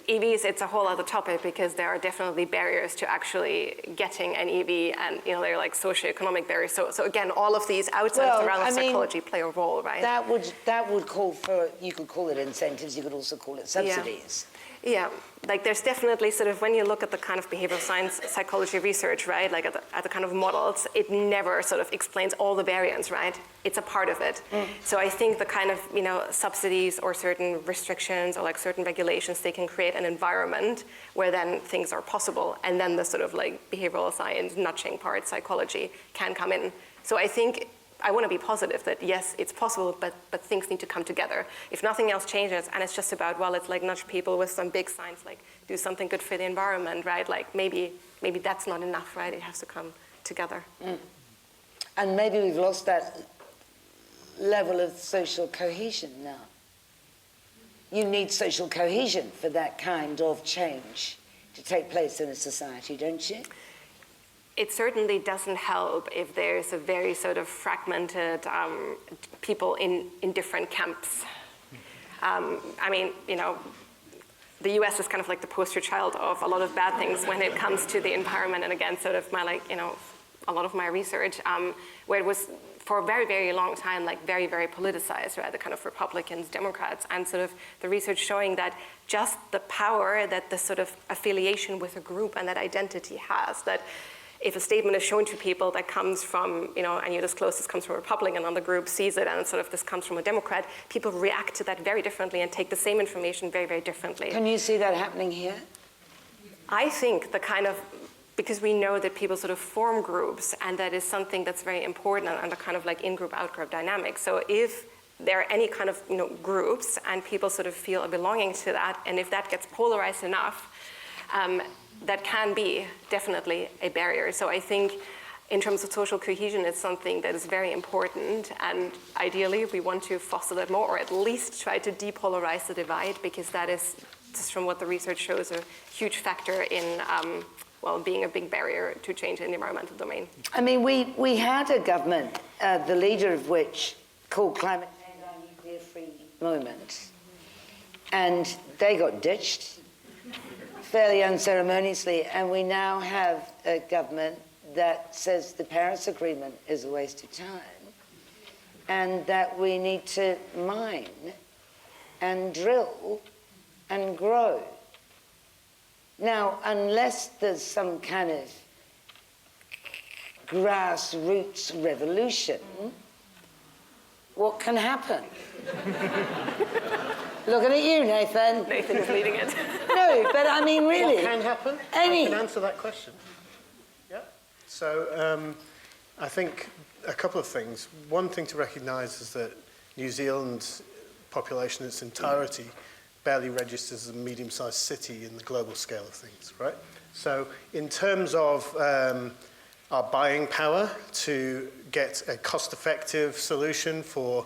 EVs, it's a whole other topic, because there are definitely barriers to actually getting an EV, and they're like socioeconomic barriers. So again, all of these outside of the realm of psychology play a role, right? That would call for, you could call it incentives, you could also call it subsidies. Yeah, like there's definitely sort of, when you look at the kind of behavioral science psychology research, right, like at the kind of models, it never sort of explains all the variants, right? It's a part of it. So I think the kind of, subsidies or certain restrictions or like certain regulations, they can create an environment where then things are possible, and then the sort of like behavioral science nudging part, psychology, can come in. So I think I want to be positive that yes, it's possible, but things need to come together. If nothing else changes, and it's just about, well, it's like nudge people with some big signs, like do something good for the environment, right? Like maybe that's not enough, right? It has to come together. And maybe we've lost that level of social cohesion now. You need social cohesion for that kind of change to take place in a society, don't you? It certainly doesn't help if there's a very sort of fragmented people in different camps. I mean, the US is kind of like the poster child of a lot of bad things when it comes to the environment, and again, sort of my a lot of my research, where it was for a very, very long time, like very, very politicized, right? The kind of Republicans, Democrats, and sort of the research showing that just the power that the sort of affiliation with a group and that identity has, that if a statement is shown to people that comes from, and you disclose this comes from a Republican, and another group sees it, and it's sort of this comes from a Democrat, people react to that very differently and take the same information very, very differently. Can you see that happening here? I think because we know that people sort of form groups, and that is something that's very important and the kind of like in-group, out-group dynamic. So if there are any kind of groups and people sort of feel a belonging to that, and if that gets polarized enough, that can be definitely a barrier. So I think in terms of social cohesion, it's something that is very important, and ideally we want to foster that more, or at least try to depolarize the divide, because that is, just from what the research shows, a huge factor in being a big barrier to change in the environmental domain. I mean, we had a government, the leader of which called climate change our nuclear-free moment, and they got ditched fairly unceremoniously, and we now have a government that says the Paris Agreement is a waste of time, and that we need to mine and drill and grow. Now, unless there's some kind of grassroots revolution, what can happen? Looking at you, Nathan. Nathan is leading it. No, but I mean, really. What can happen? I can answer that question. Yeah. So I think a couple of things. One thing to recognise is that New Zealand's population in its entirety barely registers as a medium-sized city in the global scale of things, right? So in terms of our buying power to get a cost-effective solution for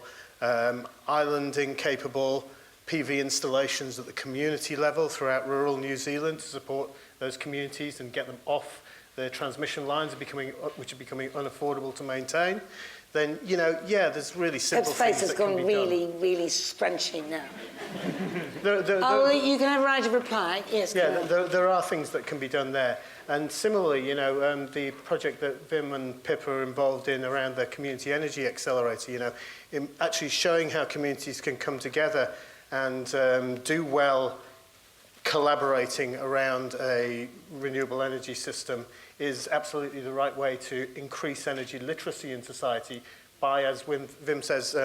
islanding-capable PV installations at the community level throughout rural New Zealand to support those communities and get them off the transmission lines which are becoming unaffordable to maintain, then, there's really simple things that can be done. That face has gone really, really scrunchy now. You can have a right of reply. Yes, yeah, there are things that can be done there. And similarly, the project that Vim and Pip are involved in around the Community Energy Accelerator, in actually showing how communities can come together and do well collaborating around a renewable energy system is absolutely the right way to increase energy literacy in society by, as Vim says,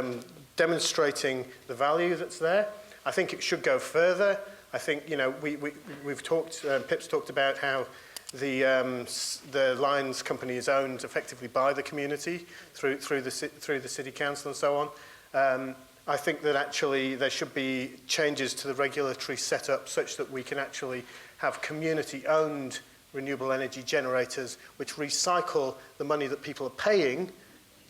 demonstrating the value that's there. I think it should go further. I think, we've talked, Pip's talked about how the lines company is owned effectively by the community through the city council and so on. I think that actually there should be changes to the regulatory setup such that we can actually have community-owned renewable energy generators which recycle the money that people are paying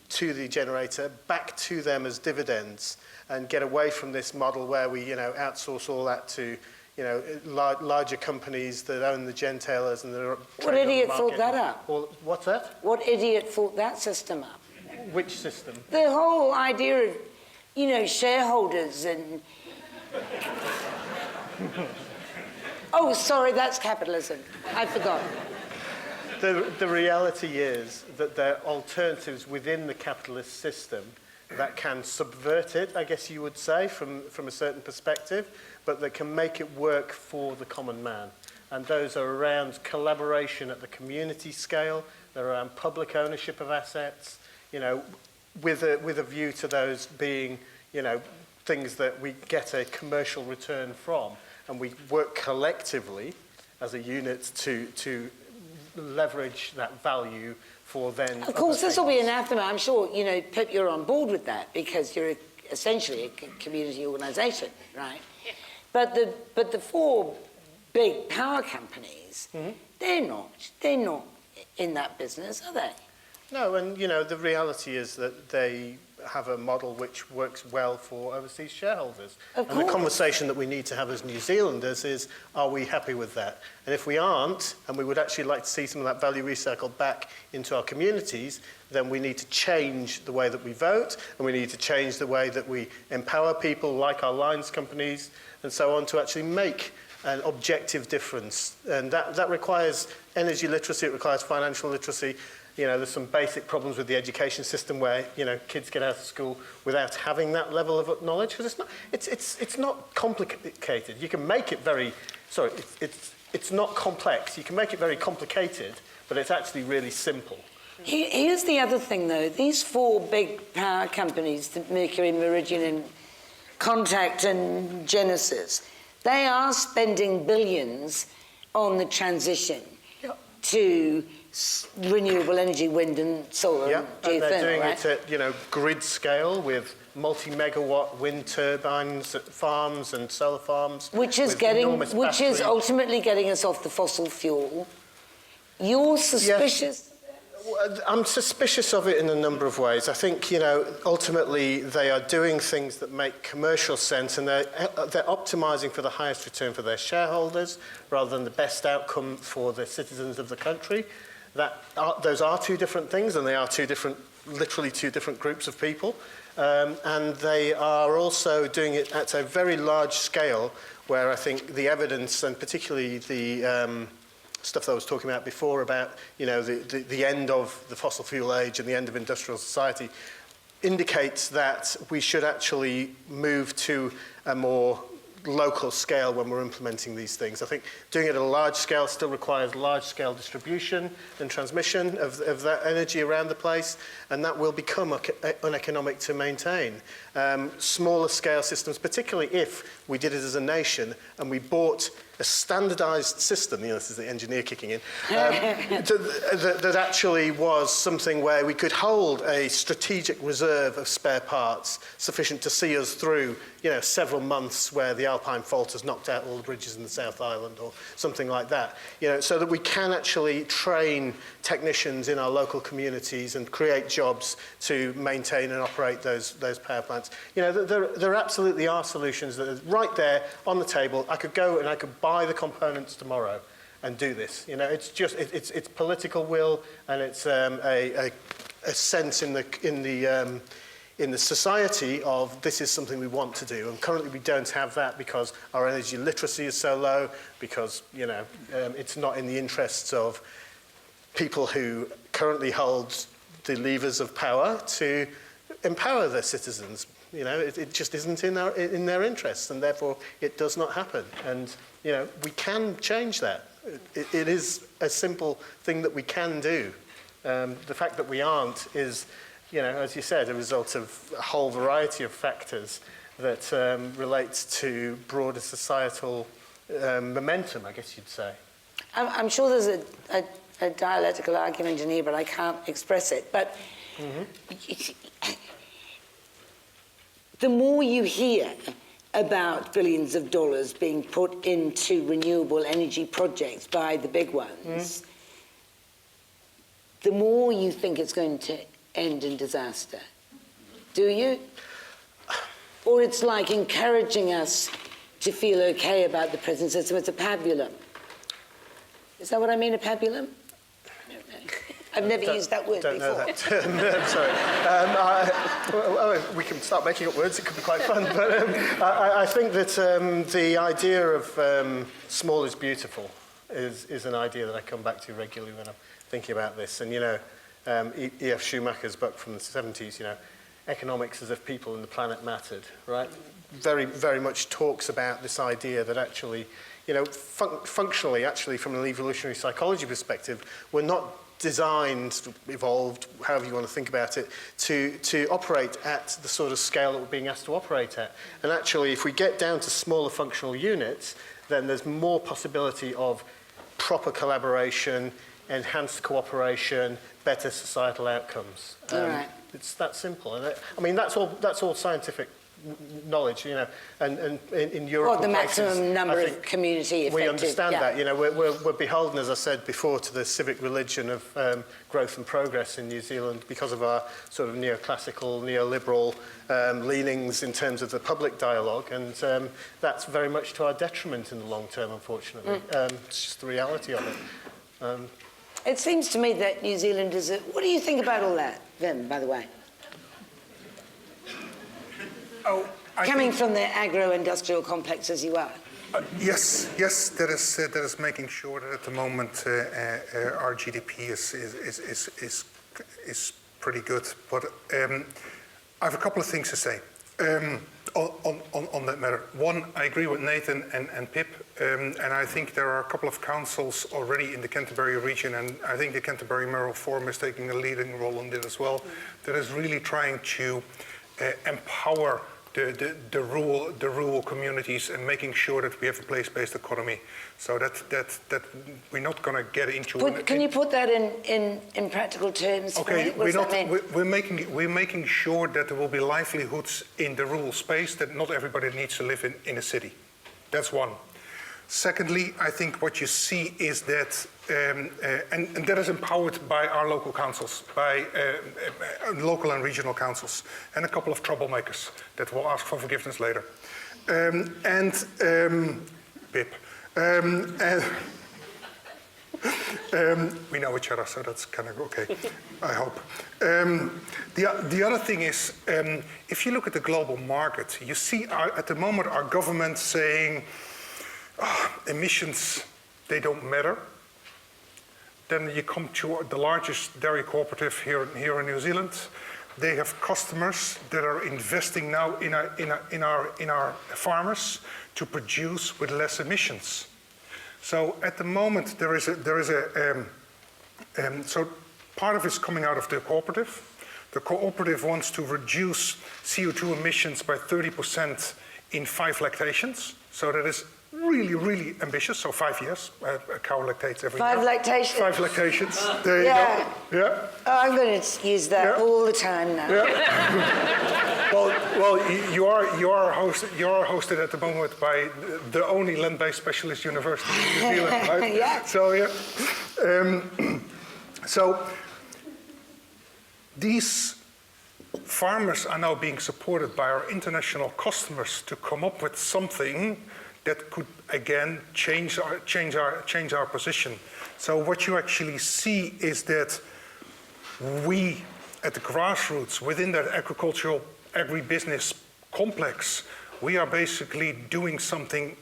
to the generator back to them as dividends, and get away from this model where we outsource all that to larger companies that own the gentailers and the What idiot thought that up? What's that? What idiot thought that system up? Which system? The whole idea of, shareholders and... Oh, sorry, that's capitalism. I forgot. The reality is that there are alternatives within the capitalist system that can subvert it, I guess you would say, from a certain perspective, but that can make it work for the common man. And those are around collaboration at the community scale, they're around public ownership of assets, with a view to those being, things that we get a commercial return from, and we work collectively as a unit to leverage that value for then. Of course, this will be anathema. I'm sure, Pip, you're on board with that because you're essentially a community organisation, right? Yeah. But the four big power companies, they're not in that business, are they? No, and the reality is that they have a model which works well for overseas shareholders. And the conversation that we need to have as New Zealanders is, are we happy with that? And if we aren't, and we would actually like to see some of that value recycled back into our communities, then we need to change the way that we vote, and we need to change the way that we empower people like our lines companies and so on to actually make an objective difference. And that requires energy literacy, it requires financial literacy. There's some basic problems with the education system where, kids get out of school without having that level of knowledge, because it's not complicated. You can make it it's not complex. You can make it very complicated, but it's actually really simple. Here's the other thing, though. These 4 big power companies, the Mercury, Meridian, and Contact and Genesis, they are spending billions on the transition to renewable energy, wind and solar, Yeah, and and they're geothermal, doing right? it at grid scale with multi-megawatt wind turbines at farms and solar farms. Which is ultimately getting us off the fossil fuel. You're suspicious? I'm suspicious of it in a number of ways. I think, ultimately they are doing things that make commercial sense, and they're optimizing for the highest return for their shareholders rather than the best outcome for the citizens of the country. Those are 2 different things, and they are literally two different groups of people. And they are also doing it at a very large scale, where I think the evidence, and particularly the stuff that I was talking about before about, the end of the fossil fuel age and the end of industrial society, indicates that we should actually move to a more local scale when we're implementing these things. I think doing it at a large scale still requires large scale distribution and transmission of that energy around the place, and that will become uneconomic to maintain. Smaller scale systems, particularly if we did it as a nation and we bought a standardized system, this is the engineer kicking in, that actually was something where we could hold a strategic reserve of spare parts sufficient to see us through, several months where the Alpine fault has knocked out all the bridges in the South Island or something like that, so that we can actually train technicians in our local communities and create jobs to maintain and operate those power plants. There absolutely are solutions that are right there on the table. I could go and I could buy the components tomorrow and do this. It's just it's political will, and it's a sense in the society of this is something we want to do. And currently we don't have that because our energy literacy is so low, because it's not in the interests of people who currently hold the levers of power to empower their citizens. It just isn't in their interests, and therefore it does not happen. And we can change that. It is a simple thing that we can do. The fact that we aren't is, as you said, a result of a whole variety of factors that relates to broader societal momentum, I guess you'd say. I'm sure there's a dialectical argument in here, but I can't express it. But the more you hear about billions of dollars being put into renewable energy projects by the big ones, the more you think it's going to end in disaster. Do you? Or it's like encouraging us to feel okay about the present system. It's a pabulum. Is that what I mean, a pabulum? I don't know. I've never used that word before. Know that term. I'm sorry. We can start making up words. It could be quite fun. But I think that the idea of small is beautiful is an idea that I come back to regularly when I'm thinking about this. And, E.F. Schumacher's book from the 70s, economics as if people and the planet mattered, right? Very, very much talks about this idea that actually, functionally, actually, from an evolutionary psychology perspective, we're not designed, evolved, however you want to think about it, to operate at the sort of scale that we're being asked to operate at. And actually, if we get down to smaller functional units, then there's more possibility of proper collaboration, enhanced cooperation, better societal outcomes. Right. It's that simple. And that's all scientific knowledge, and in Europe. Or the maximum number of community effective. We understand that, we're beholden, as I said before, to the civic religion of growth and progress in New Zealand because of our sort of neoclassical, neoliberal leanings in terms of the public dialogue, and that's very much to our detriment in the long term, unfortunately. It's just the reality of it. It seems to me that New Zealand is what do you think about all that, Vim, by the way? Coming from the agro-industrial complex as you are. Yes, that is making sure that at the moment our GDP is pretty good. But I have a couple of things to say on that matter. One, I agree with Nathan and Pip, and I think there are a couple of councils already in the Canterbury region, and I think the Canterbury Mayoral Forum is taking a leading role on this as well, that is really trying to empower the rural communities and making sure that we have a place-based economy. So that we're not going to get into. Can you put that in practical terms? Okay, for me? What does that mean? we're making sure that there will be livelihoods in the rural space, that not everybody needs to live in a city. That's one. Secondly, I think what you see is that, and that is empowered by our local councils, by local and regional councils, and a couple of troublemakers that will ask for forgiveness later. Pip. We know each other, so that's kind of okay, I hope. The other thing is, if you look at the global market, you see at the moment our government saying, emissions, they don't matter. Then you come to the largest dairy cooperative here in New Zealand. They have customers that are investing now in our farmers to produce with less emissions. So at the moment so part of it is coming out of the cooperative. The cooperative wants to reduce CO2 emissions by 30% in 5 lactations. So that is really, really ambitious. So 5 years, a cow lactates every year. 5 lactations? 5 lactations. There you go. Yeah. Oh, I'm going to use that all the time now. Yeah. well, you are hosted at the moment by the only land-based specialist university in New Zealand, right? Yeah. So yeah. So these farmers are now being supported by our international customers to come up with something that could again change our position. So what you actually see is that we, at the grassroots, within that agribusiness complex, we are basically doing something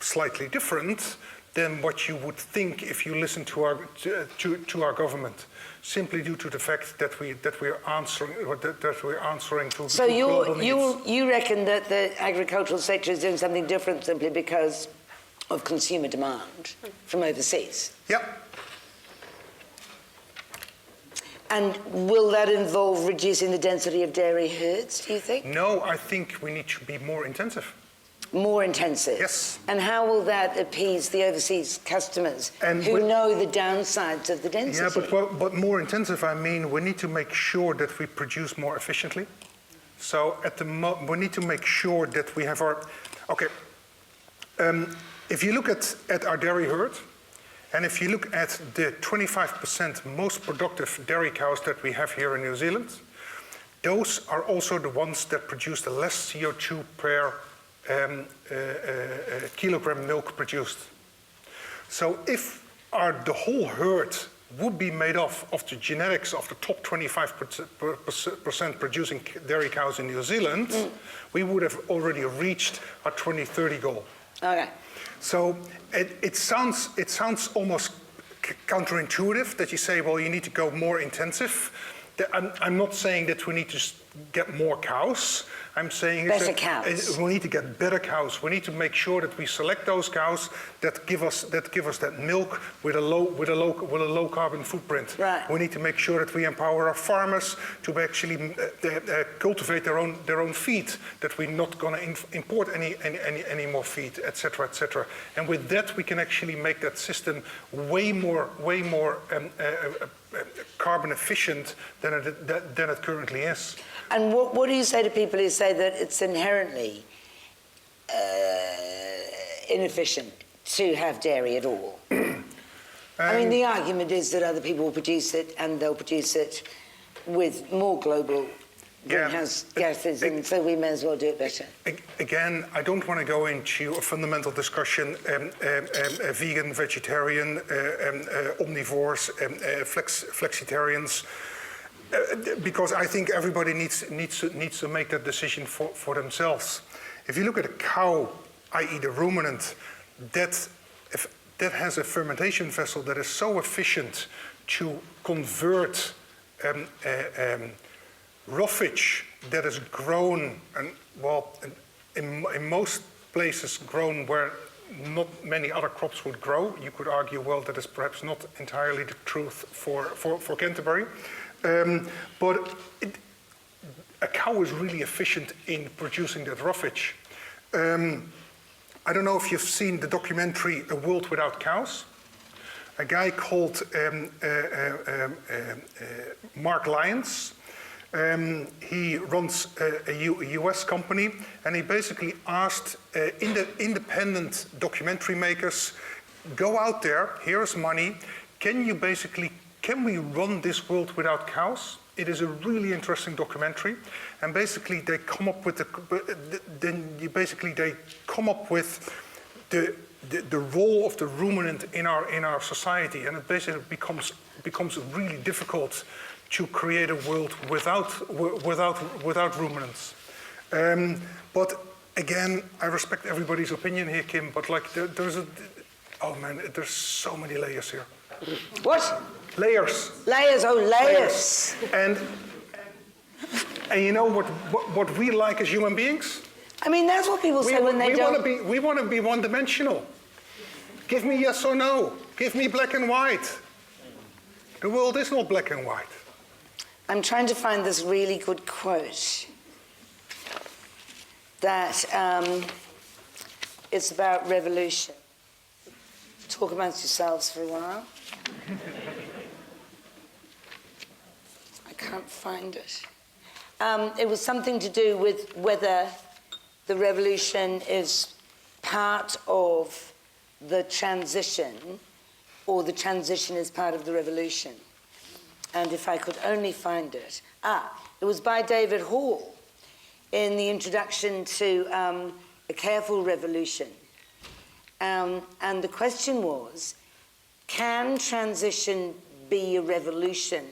slightly different than what you would think if you listen to our government, simply due to the fact that we're answering to So global needs. you reckon that the agricultural sector is doing something different simply because of consumer demand from overseas? Yep. And will that involve reducing the density of dairy herds, do you think? No, I think we need to be more intensive. More intensive? Yes. And how will that appease the overseas customers who know the downsides of the density? Yeah, but more intensive, I mean, we need to make sure that we produce more efficiently. So we need to make sure that we have our... Okay, if you look at our dairy herd, and if you look at the 25% most productive dairy cows that we have here in New Zealand, those are also the ones that produce the less CO2 per kilogram milk produced. So if the whole herd would be made of the genetics of the top 25% producing dairy cows in New Zealand, we would have already reached our 2030 goal. Okay. So it sounds almost counterintuitive that you say, well, you need to go more intensive. I'm not saying that we need to get more cows. I'm saying better cows. We need to get better cows. We need to make sure that we select those cows that give us that milk with a low carbon footprint. Right. We need to make sure that we empower our farmers to actually cultivate their own feed. That we're not going to import any more feed, etc., etc. And with that, we can actually make that system way more carbon efficient than it currently is. And what do you say to people who say that it's inherently inefficient to have dairy at all? I mean, the argument is that other people will produce it and they'll produce it with more global greenhouse gases, and so we may as well do it better. Again, I don't want to go into a fundamental discussion, vegan, vegetarian, omnivores, flexitarians, because I think everybody needs to make that decision for themselves. If you look at a cow, i.e. the ruminant, that has a fermentation vessel that is so efficient to convert roughage that is grown in most places grown where not many other crops would grow. You could argue, well, that is perhaps not entirely the truth for Canterbury. But a cow is really efficient in producing that roughage. I don't know if you've seen the documentary A World Without Cows. A guy called Mark Lyons. He runs a US company, and he basically asked independent documentary makers, go out there, here's money, can we run this world without cows? It is a really interesting documentary, and basically they come up with the role of the ruminant in our society, and it basically becomes really difficult to create a world without ruminants. But again, I respect everybody's opinion here, Kim. But like, there's so many layers here. What? Layers. Layers, oh, layers. And you know what we like as human beings? I mean, that's what people say when they don't... We want to be one-dimensional. Give me yes or no. Give me black and white. The world is not black and white. I'm trying to find this really good quote that it's about revolution. Talk amongst yourselves for a while. I can't find it. It was something to do with whether the revolution is part of the transition or the transition is part of the revolution. And if I could only find it. It was by David Hall in the introduction to A Careful Revolution. And the question was, can transition be a revolution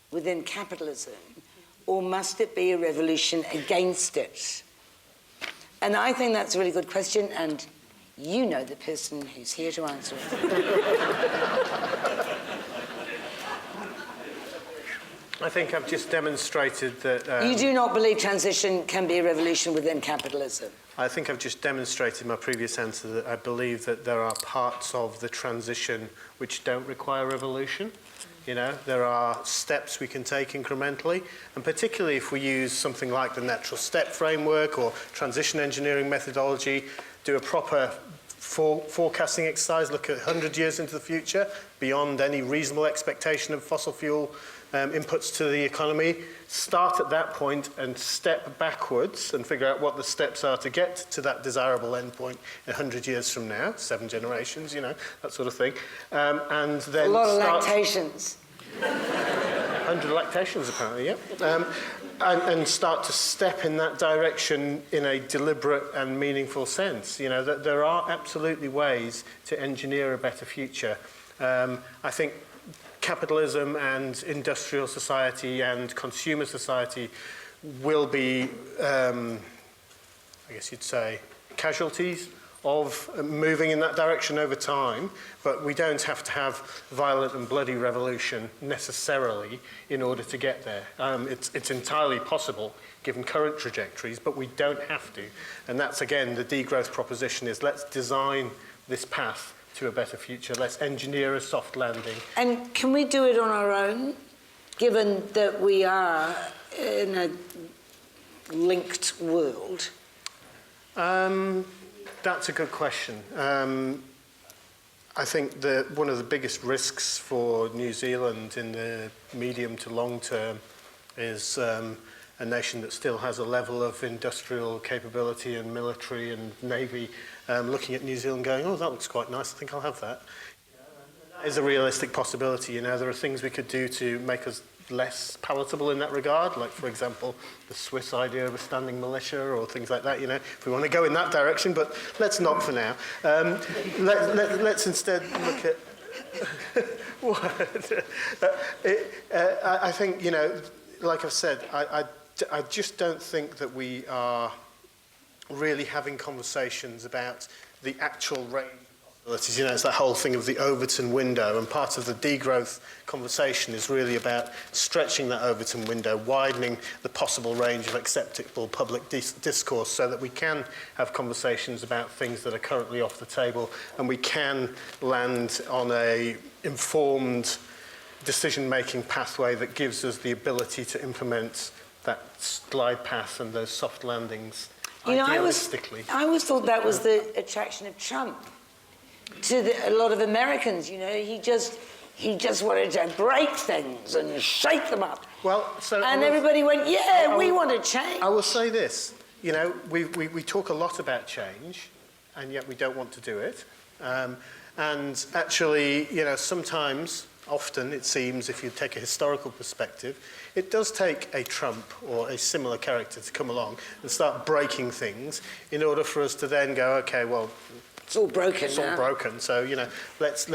within capitalism, or must it be a revolution against it? And I think that's a really good question, and you know the person who's here to answer it. I think I've just demonstrated that... you do not believe transition can be a revolution within capitalism? I think I've just demonstrated in my previous answer that I believe that there are parts of the transition which don't require revolution. You know, there are steps we can take incrementally, and particularly if we use something like the natural step framework or transition engineering methodology, do a proper forecasting exercise, look at 100 years into the future, beyond any reasonable expectation of fossil fuel inputs to the economy, start at that point and step backwards and figure out what the steps are to get to that desirable endpoint 100 years from now, 7 generations, you know, that sort of thing. And then a lot of lactations. 100 lactations, apparently, yeah. And start to step in that direction in a deliberate and meaningful sense. You know, that there are absolutely ways to engineer a better future. I think capitalism and industrial society and consumer society will be, I guess you'd say, casualties of moving in that direction over time, but we don't have to have violent and bloody revolution necessarily in order to get there. It's entirely possible given current trajectories, but we don't have to. And that's, again, the degrowth proposition is let's design this path to a better future. Let's engineer a soft landing. And can we do it on our own, given that we are in a linked world? That's a good question. I think that one of the biggest risks for New Zealand in the medium to long term is a nation that still has a level of industrial capability and military and navy looking at New Zealand going, oh, that looks quite nice, I think I'll have that. That is a realistic possibility. You know, there are things we could do to make us less palatable in that regard, like, for example, the Swiss idea of a standing militia or things like that, you know, if we want to go in that direction, but let's not for now. Let's instead look at... I think, you know, like I've said, I just don't think that we are really having conversations about the actual range of You know, it's that whole thing of the Overton window, and part of the degrowth conversation is really about stretching that Overton window, widening the possible range of acceptable public discourse so that we can have conversations about things that are currently off the table, and we can land on a informed decision-making pathway that gives us the ability to implement that glide path and those soft landings idealistically. I always thought that was the attraction of Trump to a lot of Americans. You know, he just wanted to break things and shake them up. Well, and everybody went, yeah, we want to change. I will say this, you know, we talk a lot about change, and yet we don't want to do it. And actually, you know, sometimes, often it seems, if you take a historical perspective, it does take a Trump or a similar character to come along and start breaking things in order for us to then go, okay, well, it's all broken. It's all broken. So, you know, let's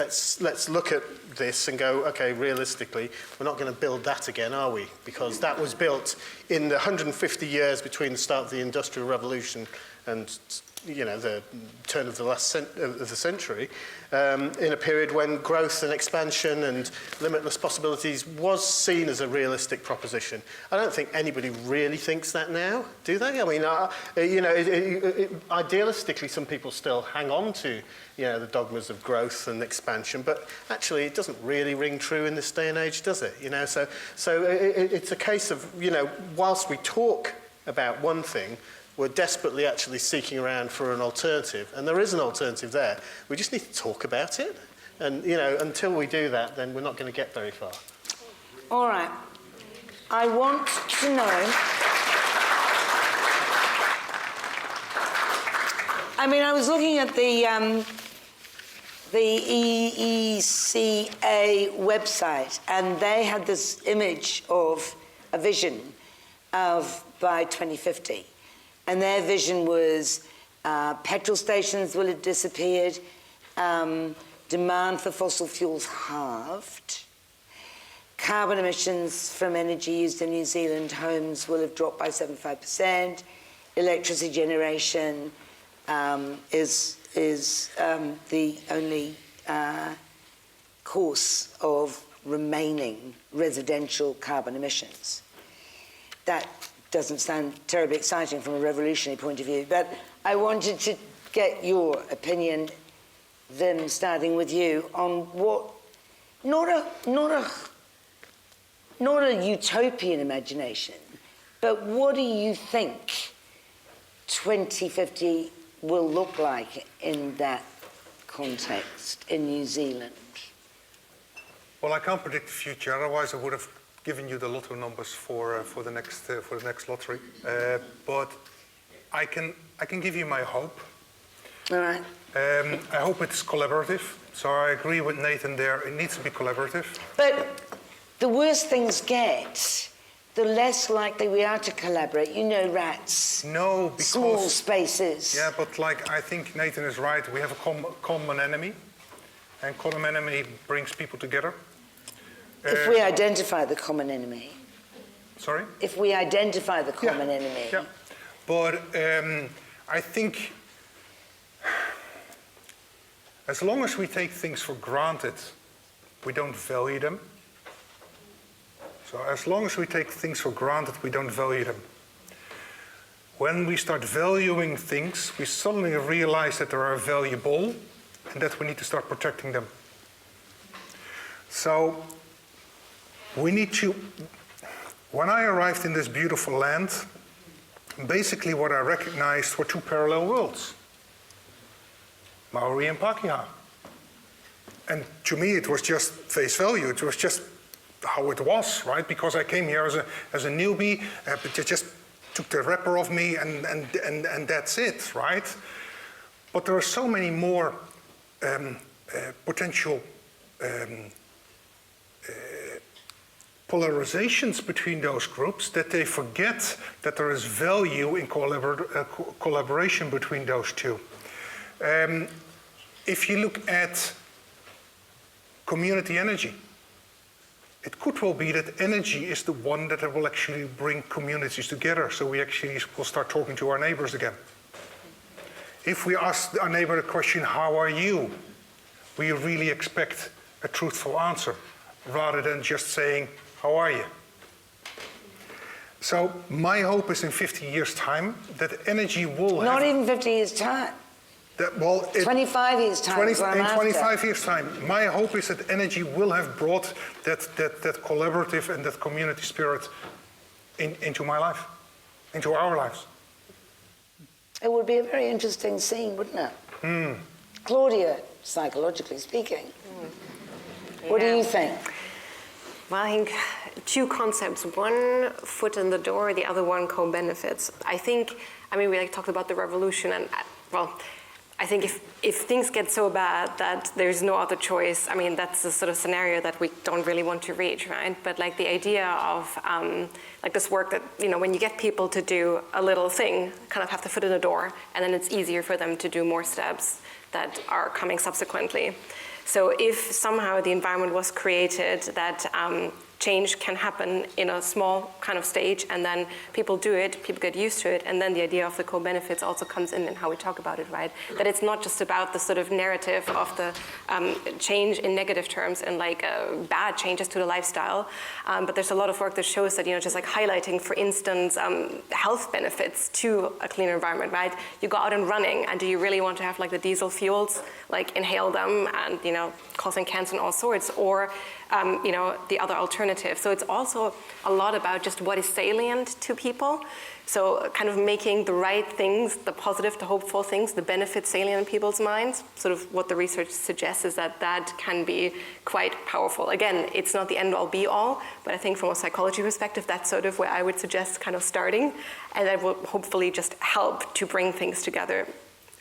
look at this and go, okay, realistically, we're not going to build that again, are we? Because that was built in the 150 years between the start of the Industrial Revolution and, you know, the turn of the century, in a period when growth and expansion and limitless possibilities was seen as a realistic proposition. I don't think anybody really thinks that now, do they? I mean, you know, idealistically, some people still hang on to, you know, the dogmas of growth and expansion, but actually, it doesn't really ring true in this day and age, does it? You know, so it's a case of, you know, whilst we talk about one thing, we're desperately actually seeking around for an alternative, and there is an alternative there. We just need to talk about it, and, you know, until we do that, then we're not going to get very far. All right. I want to know. I mean, I was looking at the EECA website, and they had this image of a vision of by 2050. And their vision was petrol stations will have disappeared, demand for fossil fuels halved, carbon emissions from energy used in New Zealand homes will have dropped by 75%, electricity generation is the only course of remaining residential carbon emissions. That doesn't sound terribly exciting from a revolutionary point of view, but I wanted to get your opinion, Vim, starting with you, on what, not a utopian imagination, but what do you think 2050 will look like in that context in New Zealand? Well, I can't predict the future, otherwise I would have given you the lotto numbers for the next lottery, but I can give you my hope. All right. I hope it's collaborative. So I agree with Nathan there. It needs to be collaborative. But the worse things get, the less likely we are to collaborate. You know, rats. No, because small spaces. Yeah, but like I think Nathan is right. We have a common enemy, and common enemy brings people together. If we identify the common enemy. Sorry? If we identify the common enemy. Yeah, but I think as long as we take things for granted, we don't value them. So as long as we take things for granted, we don't value them. When we start valuing things, we suddenly realize that they are valuable and that we need to start protecting them. So we need to, when I arrived in this beautiful land, basically what I recognized were two parallel worlds, Maori and Pakeha. And to me it was just face value, it was just how it was, right? Because I came here as a newbie, but they just took the wrapper off me and that's it, right? But there are so many more potential polarizations between those groups that they forget that there is value in collaboration between those two. If you look at community energy, it could well be that energy is the one that will actually bring communities together, so we actually will start talking to our neighbors again. If we ask our neighbor the question, how are you? we really expect a truthful answer rather than just saying, how are you? So my hope is in 50 years' time that energy will Not have... even 50 years' time. 25 years' time. is what I'm in after. 25 years' time, my hope is that energy will have brought that collaborative and that community spirit into my life, into our lives. It would be a very interesting scene, wouldn't it? Claudia, psychologically speaking. What do you think? Well, I think two concepts. One, foot in the door, the other one, co-benefits. We talked about the revolution, and I think if things get so bad that there's no other choice, that's the sort of scenario that we don't really want to reach, right? But the idea of this work that, when you get people to do a little thing, kind of have the foot in the door, and then it's easier for them to do more steps that are coming subsequently. So if somehow the environment was created that change can happen in a small kind of stage, and then people do it, people get used to it, and then the idea of the co-benefits also comes in how we talk about it, right? That it's not just about the sort of narrative of the change in negative terms and bad changes to the lifestyle, but there's a lot of work that shows that, just highlighting, for instance, health benefits to a cleaner environment, right? You go out and running, and do you really want to have the diesel fuels, inhale them and, causing cancer and all sorts, or the other alternative. So it's also a lot about just what is salient to people. So kind of making the right things, the positive, the hopeful things, the benefits salient in people's minds. Sort of what the research suggests is that can be quite powerful. Again, it's not the end all be all, but I think from a psychology perspective, that's sort of where I would suggest kind of starting. And that will hopefully just help to bring things together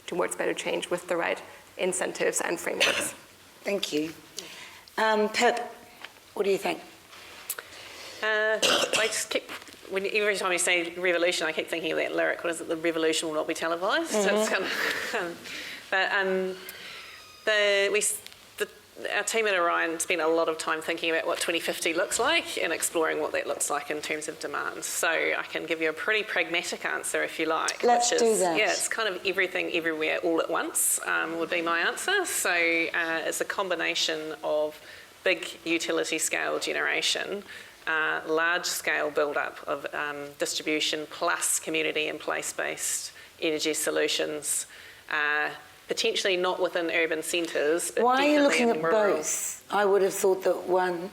towards better change with the right incentives and frameworks. Thank you. Pip, what do you think? I just keep, every time you say revolution, I keep thinking of that lyric. What is it? The revolution will not be televised. So it's kind of, our team at Orion spent a lot of time thinking about what 2050 looks like and exploring what that looks like in terms of demand. So I can give you a pretty pragmatic answer if you like. Let's do that. Yeah, it's kind of everything, everywhere, all at once would be my answer. So it's a combination of big utility scale generation, large scale build-up of distribution plus community and place-based energy solutions, potentially not within urban centres. Why are you looking at rural. both? I would have thought that one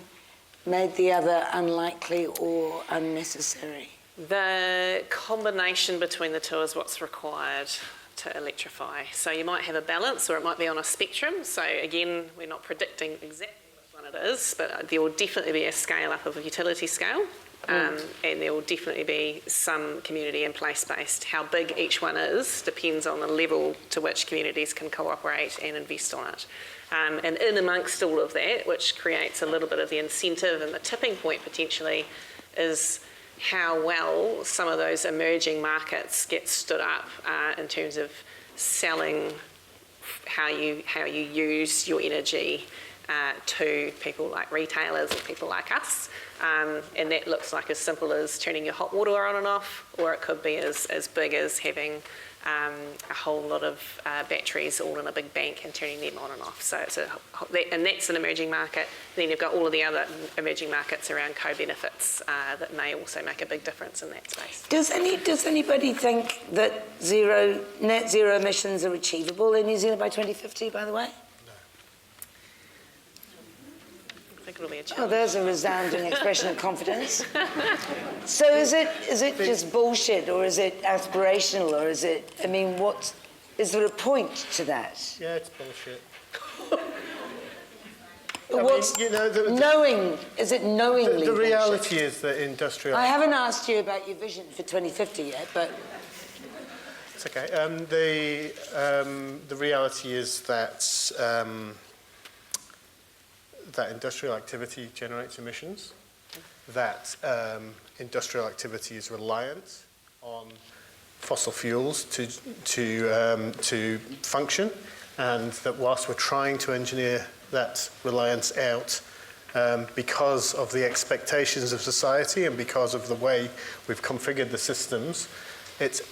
made the other unlikely or unnecessary. The combination between the two is what's required to electrify. So you might have a balance, or it might be on a spectrum. So again, we're not predicting exactly which one it is, but there will definitely be a scale up of a utility scale. And there will definitely be some community and place-based. How big each one is depends on the level to which communities can cooperate and invest on it. And in amongst all of that, which creates a little bit of the incentive and the tipping point potentially, is how well some of those emerging markets get stood up in terms of selling how you use your energy to people like retailers and people like us. And that looks like as simple as turning your hot water on and off, or it could be as big as having a whole lot of batteries all in a big bank and turning them on and off. So and that's an emerging market. Then you've got all of the other emerging markets around co-benefits that may also make a big difference in that space. Does anybody think that net zero emissions are achievable in New Zealand by 2050, by the way? I think it'll be a Oh, challenge. there's a resounding expression of confidence. So is it just bullshit, or is it aspirational, or is it, is there a point to that? Yeah, it's bullshit. What's is it knowingly The reality bullshit? is that industrial... I haven't asked you about your vision for 2050 yet, but... It's okay. The reality is that that industrial activity generates emissions, that industrial activity is reliant on fossil fuels to function, and that whilst we're trying to engineer that reliance out because of the expectations of society and because of the way we've configured the systems, it's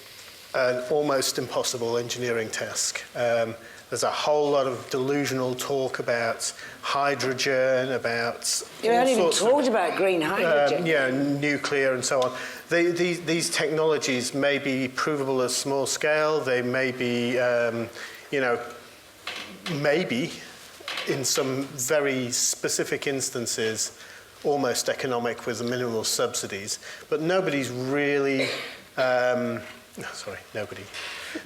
an almost impossible engineering task. There's a whole lot of delusional talk about hydrogen, about You haven't even talked about green hydrogen. nuclear and so on. These technologies may be provable at small scale. They may be, maybe in some very specific instances, almost economic with minimal subsidies. But nobody's really,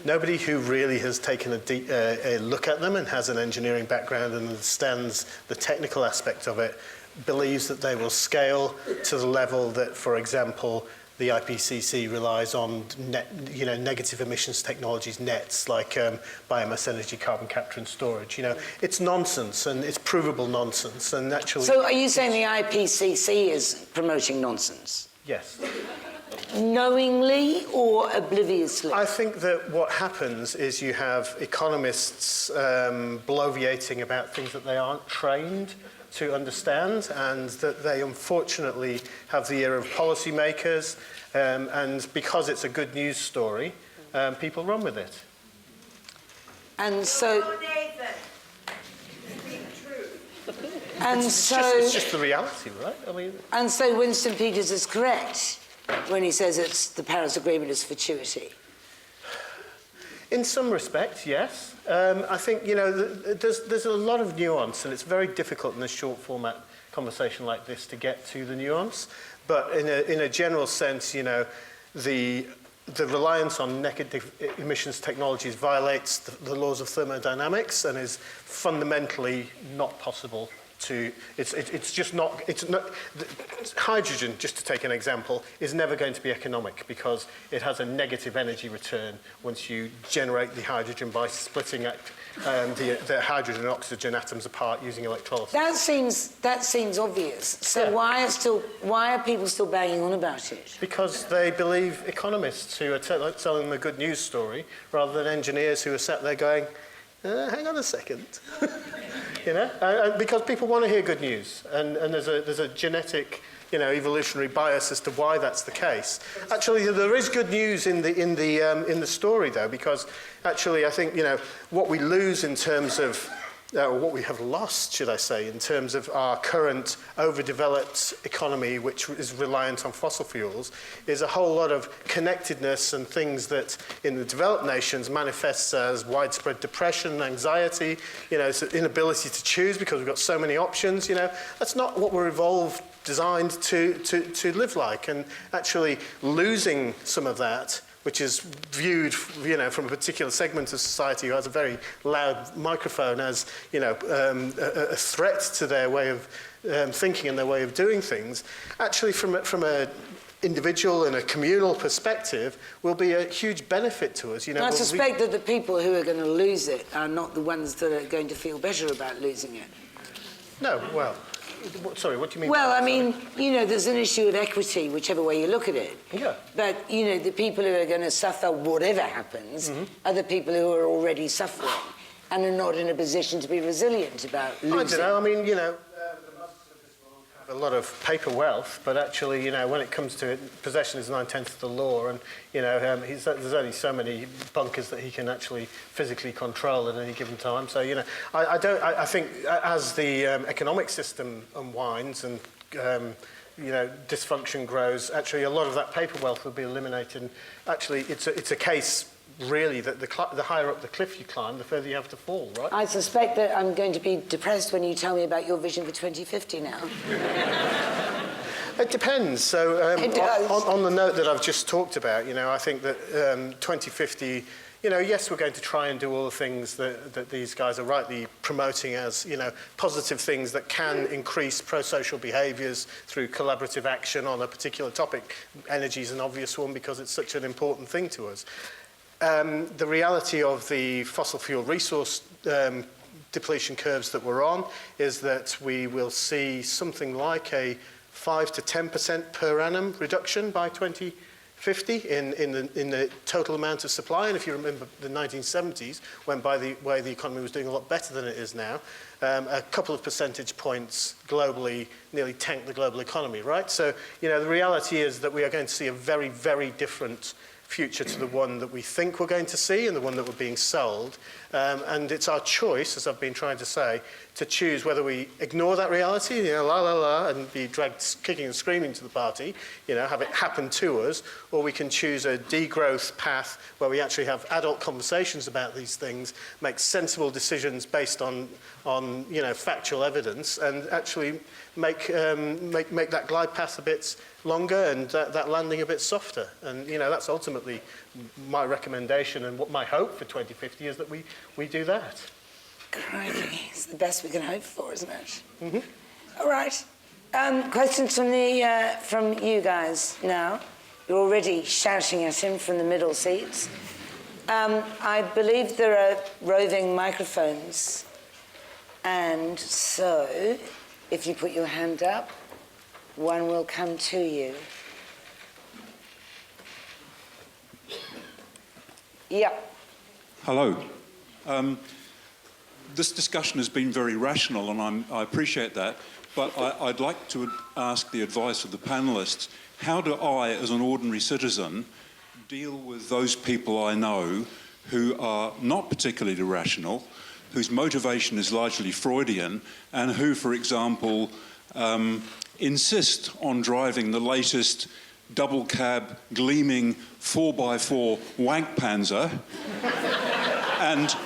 nobody who really has taken a look at them and has an engineering background and understands the technical aspect of it believes that they will scale to the level that, for example, the IPCC relies on negative emissions technologies, nets, like biomass energy, carbon capture and storage. It's nonsense, and it's provable nonsense. And actually, So are you saying the IPCC is promoting nonsense? yes. Knowingly or obliviously? I think that what happens is you have economists bloviating about things that they aren't trained to understand, and that they unfortunately have the ear of policymakers, and because it's a good news story, people run with it. And so... And It's just the reality, right? I mean, And so Winston Peters is correct when he says the Paris Agreement is fortuity. in some respects, yes. I think, there's a lot of nuance, and it's very difficult in a short format conversation like this to get to the nuance. But in a general sense, the reliance on negative emissions technologies violates the laws of thermodynamics and is fundamentally not possible to, it's just not, hydrogen, just to take an example, is never going to be economic because it has a negative energy return once you generate the hydrogen by splitting the hydrogen and oxygen atoms apart using electrolysis. That seems obvious. So Yeah. why are people still banging on about it? Because they believe economists who are telling them a good news story rather than engineers who are sat there going, hang on a second. Because people want to hear good news, and there's a genetic, evolutionary bias as to why that's the case. Actually, there is good news in the story, though, because actually, I think what we lose in terms of or what we have lost, should I say, in terms of our current overdeveloped economy, which is reliant on fossil fuels, is a whole lot of connectedness and things that in the developed nations manifests as widespread depression, anxiety, it's an inability to choose because we've got so many options. That's not what we're evolved, designed to live like, and actually losing some of that, which is viewed, from a particular segment of society who has a very loud microphone as, a threat to their way of thinking and their way of doing things, actually from a individual and a communal perspective will be a huge benefit to us. I suspect that the people who are going to lose it are not the ones that are going to feel better about losing it. No, well... Sorry, what do you mean? Well, I mean, there's an issue of equity, whichever way you look at it. Yeah. But, the people who are going to suffer whatever happens are the people who are already suffering and are not in a position to be resilient about losing. I don't know. I mean, the masters of this world have a lot of paper wealth, but actually, when it comes to it, possession is 9/10 of the law, and, there's only so many bunkers that he can actually physically control at any given time. So, I think as the economic system unwinds and, dysfunction grows, actually a lot of that paper wealth will be eliminated. And actually, it's a case really that the higher up the cliff you climb, the further you have to fall, right? I suspect that I'm going to be depressed when you tell me about your vision for 2050 now. It depends. So It does. on the note that I've just talked about, I think that 2050, yes, we're going to try and do all the things that these guys are rightly promoting as, positive things that can increase pro-social behaviours through collaborative action on a particular topic. Energy is an obvious one because it's such an important thing to us. The reality of the fossil fuel resource depletion curves that we're on is that we will see something like a 5 to 10% per annum reduction by 2050 in the total amount of supply. And if you remember the 1970s, when by the way the economy was doing a lot better than it is now, a couple of percentage points globally nearly tanked the global economy, right? So, the reality is that we are going to see a very, very different future to the one that we think we're going to see and the one that we're being sold. And it's our choice, as I've been trying to say, to choose whether we ignore that reality, la, la, la, and be dragged kicking and screaming to the party, have it happen to us, or we can choose a degrowth path where we actually have adult conversations about these things, make sensible decisions based on factual evidence, and actually make that glide path a bit longer and that landing a bit softer. And that's ultimately my recommendation, and what my hope for 2050 is that we do that. Crikey, it's the best we can hope for, isn't it? Mm-hmm. All right. Questions from you guys now. You're already shouting at him from the middle seats. I believe there are roving microphones. And so, if you put your hand up, one will come to you. Yep. Hello. This discussion has been very rational, and I appreciate that, but I'd like to ask the advice of the panellists. How do I, as an ordinary citizen, deal with those people I know who are not particularly rational, whose motivation is largely Freudian, and who, for example, insist on driving the latest double cab, gleaming 4x4 wank panzer and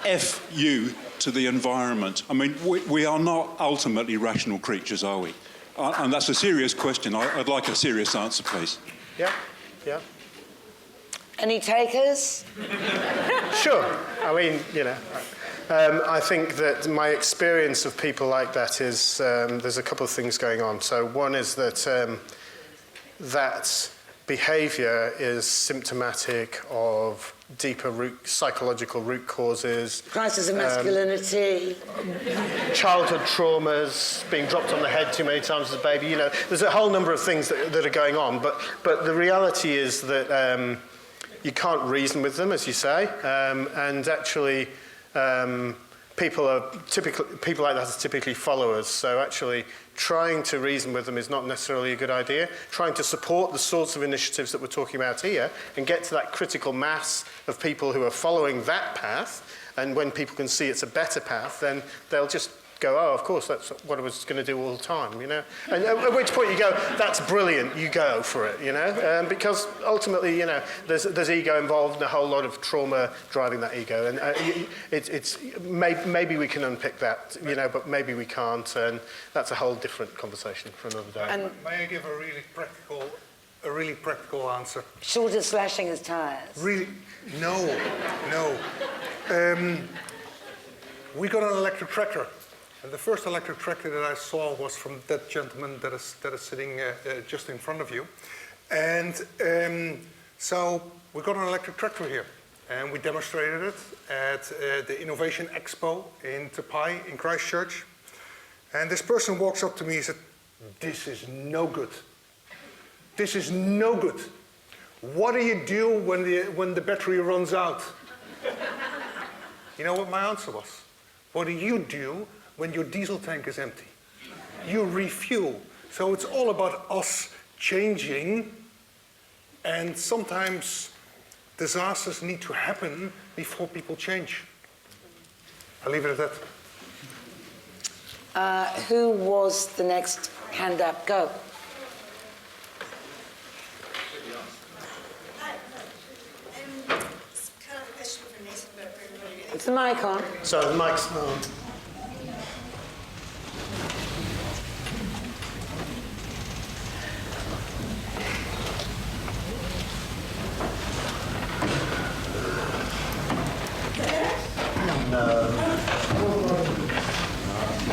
F you to the environment? I mean, we are not ultimately rational creatures, are we? And that's a serious question. I'd like a serious answer, please. Yeah. Any takers? Sure. I mean, I think that my experience of people like that is there's a couple of things going on. So one is that that behaviour is symptomatic of deeper psychological root causes. Crisis of masculinity. Childhood traumas, being dropped on the head too many times as a baby. There's a whole number of things that are going on. But the reality is that you can't reason with them, as you say, and actually people like that are typically followers. So actually trying to reason with them is not necessarily a good idea. Trying to support the sorts of initiatives that we're talking about here and get to that critical mass of people who are following that path, and when people can see it's a better path, then they'll just go, oh, of course, that's what I was going to do all the time, And at which point you go, that's brilliant, you go for it, because ultimately, there's ego involved and a whole lot of trauma driving that ego, and maybe we can unpick that, but maybe we can't, and that's a whole different conversation for another day. And may I give a really practical answer? Short of slashing his tires. Really? No. We got an electric tractor. And the first electric tractor that I saw was from that gentleman that is sitting just in front of you. And so we got an electric tractor here. And we demonstrated it at the Innovation Expo in Tapai in Christchurch. And this person walks up to me and said, "This is no good. This is no good. What do you do when the battery runs out?" You know what my answer was? What do you do when your diesel tank is empty? You refuel. So it's all about us changing, and sometimes disasters need to happen before people change. I'll leave it at that. Who was the next hand up? Go. It's kind of a question for Nathan, but for everybody. Is the mic on? So the mic's on.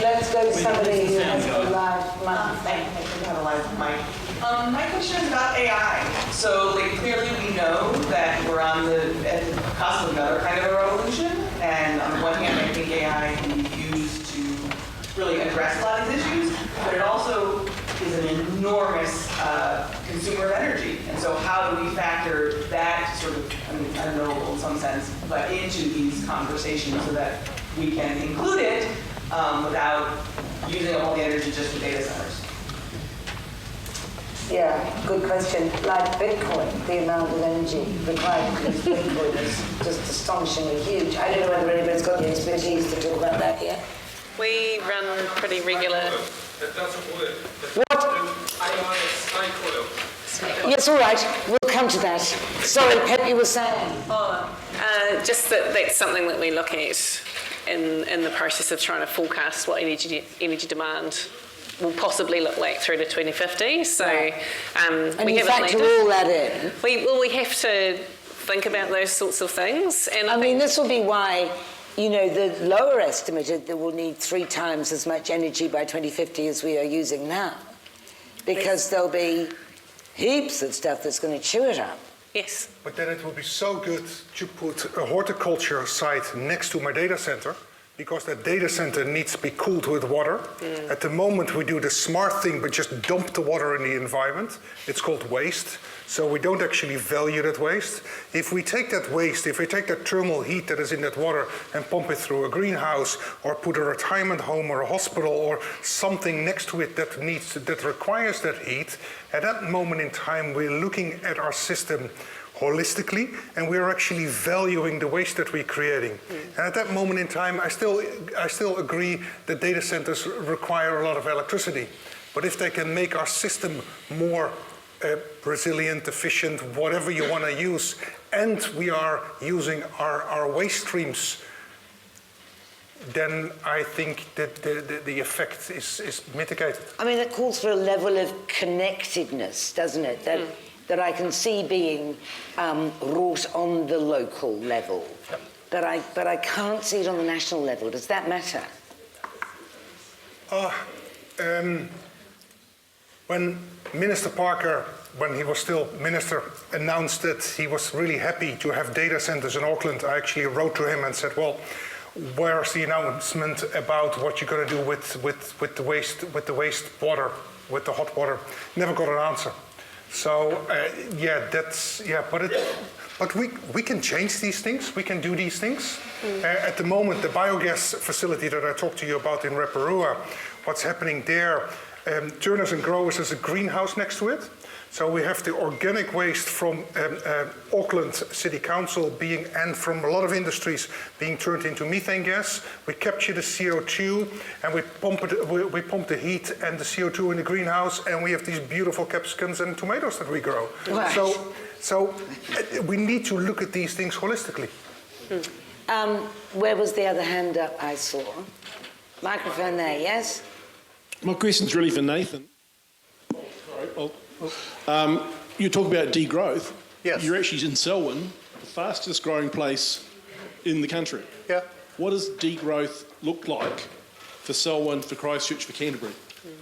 Let's go to somebody who has a live mic. My question is about AI. So, clearly we know that we're on at the cusp of another kind of a revolution. And on the one hand, I think AI can be used to really address a lot of these issues, but it also is an enormous consumer of energy. And so how do we factor that sort of, unknowable in some sense, but into these conversations so that we can include it without using all the energy just for data centers? Yeah, good question. Like Bitcoin, the amount of energy required to produce Bitcoin is just astonishingly huge. I don't know whether anybody's got the expertise to talk about that yet. We run pretty regular. That doesn't work. What? AI is snake oil. Yes, all right. We'll come to that. Sorry, Pep, you were saying. Just that's something that we look at in the process of trying to forecast what energy demand will possibly look like through to 2050. So And we you haven't factor landed. all that in. We have to think about those sorts of things. And I mean, this will be why, you know, the lower estimated that we'll need 3 times as much energy by 2050 as we are using now. Because there'll be heaps of stuff that's going to chew it up. yes. But then it would be so good to put a horticulture site next to my data center, because that data center needs to be cooled with water. At the moment we do the smart thing, but just dump the water in the environment. It's called waste. So we don't actually value that waste. If we take that waste, if we take that thermal heat that is in that water and pump it through a greenhouse, or put a retirement home or a hospital or something next to it that requires that heat, at that moment in time we're looking at our system holistically, and we're actually valuing the waste that we're creating. And at that moment in time, I still agree that data centers require a lot of electricity. But if they can make our system more resilient, efficient, whatever you want to use, and we are using our waste streams, then I think that the effect is mitigated. I mean, it calls for a level of connectedness, doesn't it? That I can see being wrought on the local level, but I can't see it on the national level. Does that matter? When Minister Parker, when he was still minister, announced that he was really happy to have data centers in Auckland, I actually wrote to him and said, well, where's the announcement about what you're going to do with the waste water, with the hot water? Never got an answer. So but we can change these things. We can do these things. At the moment, the biogas facility that I talked to you about in Reparua, what's happening there? Turners and Growers has a greenhouse next to it. So we have the organic waste from Auckland City Council and from a lot of industries being turned into methane gas. We capture the CO2 and we pump the heat and the CO2 in the greenhouse, and we have these beautiful capsicums and tomatoes that we grow. Right. So we need to look at these things holistically. Where was the other hand up I saw? Microphone there, yes? My question's really for Nathan. You talk about degrowth. Yes. You're actually in Selwyn, the fastest growing place in the country. Yeah. What does degrowth look like for Selwyn, for Christchurch, for Canterbury?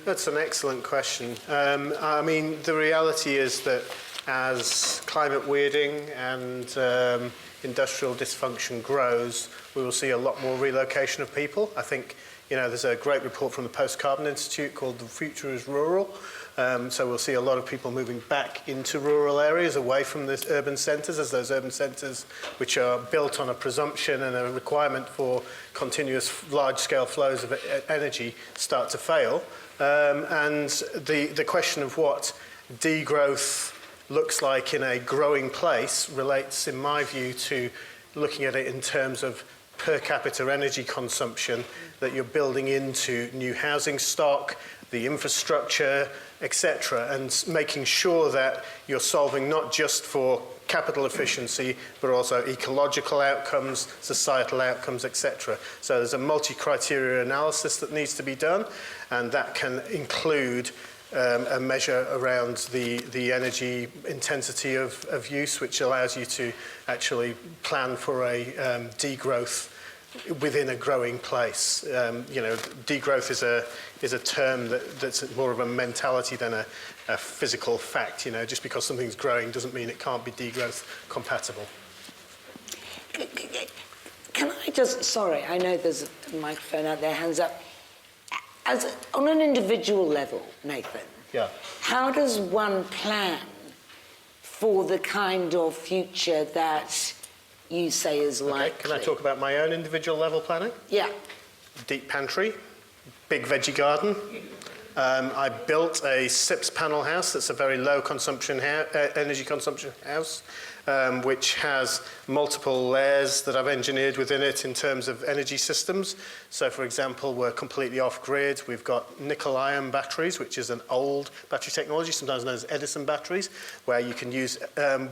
That's an excellent question. I mean, the reality is that as climate weirding and industrial dysfunction grows, we will see a lot more relocation of people. I think, you know, there's a great report from the Post-Carbon Institute called The Future is Rural. So we'll see a lot of people moving back into rural areas, away from the urban centres, as those urban centres, which are built on a presumption and a requirement for continuous large-scale flows of energy, start to fail. And the question of what degrowth looks like in a growing place relates, in my view, to looking at it in terms of per capita energy consumption that you're building into new housing stock, the infrastructure, etc., and making sure that you're solving not just for capital efficiency, but also ecological outcomes, societal outcomes, etc. So there's a multi-criteria analysis that needs to be done, and that can include a measure around the energy intensity of use, which allows you to actually plan for a degrowth within a growing place. You know, degrowth is a term that's more of a mentality than a physical fact. You know, just because something's growing doesn't mean it can't be degrowth compatible. Can I just, sorry, I know there's a microphone out there, hands up. On an individual level, Nathan, Yeah. how does one plan for the kind of future that you say is likely? Okay, can I talk about my own individual level planning? Yeah. Deep pantry, big veggie garden, I built a SIPS panel house that's a very low consumption energy consumption house, which has multiple layers that I've engineered within it in terms of energy systems. So, for example, we're completely off-grid. We've got nickel-ion batteries, which is an old battery technology, sometimes known as Edison batteries, where you can use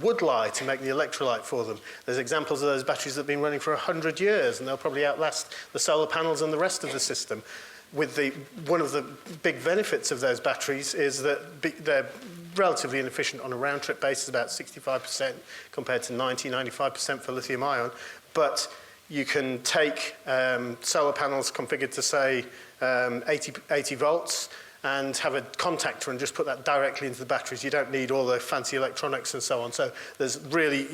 wood lye to make the electrolyte for them. There's examples of those batteries that have been running for 100 years, and they'll probably outlast the solar panels and the rest of the system. One of the big benefits of those batteries is that they're relatively inefficient on a round-trip basis, about 65% compared to 95% for lithium-ion. But you can take solar panels configured to, say, 80 volts and have a contactor and just put that directly into the batteries. You don't need all the fancy electronics and so on. So there's really,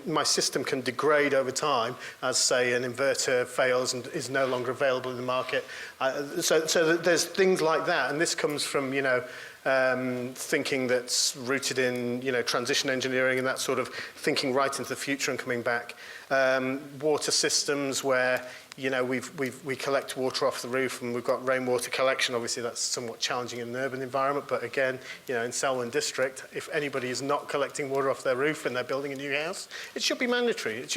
my system can degrade over time as, say, an inverter fails and is no longer available in the market. So there's things like that, and this comes from, thinking that's rooted in, transition engineering and that sort of thinking right into the future and coming back. Water systems where, we collect water off the roof and we've got rainwater collection. Obviously, that's somewhat challenging in an urban environment. But again, in Selwyn District, if anybody is not collecting water off their roof and they're building a new house, it should be mandatory. It's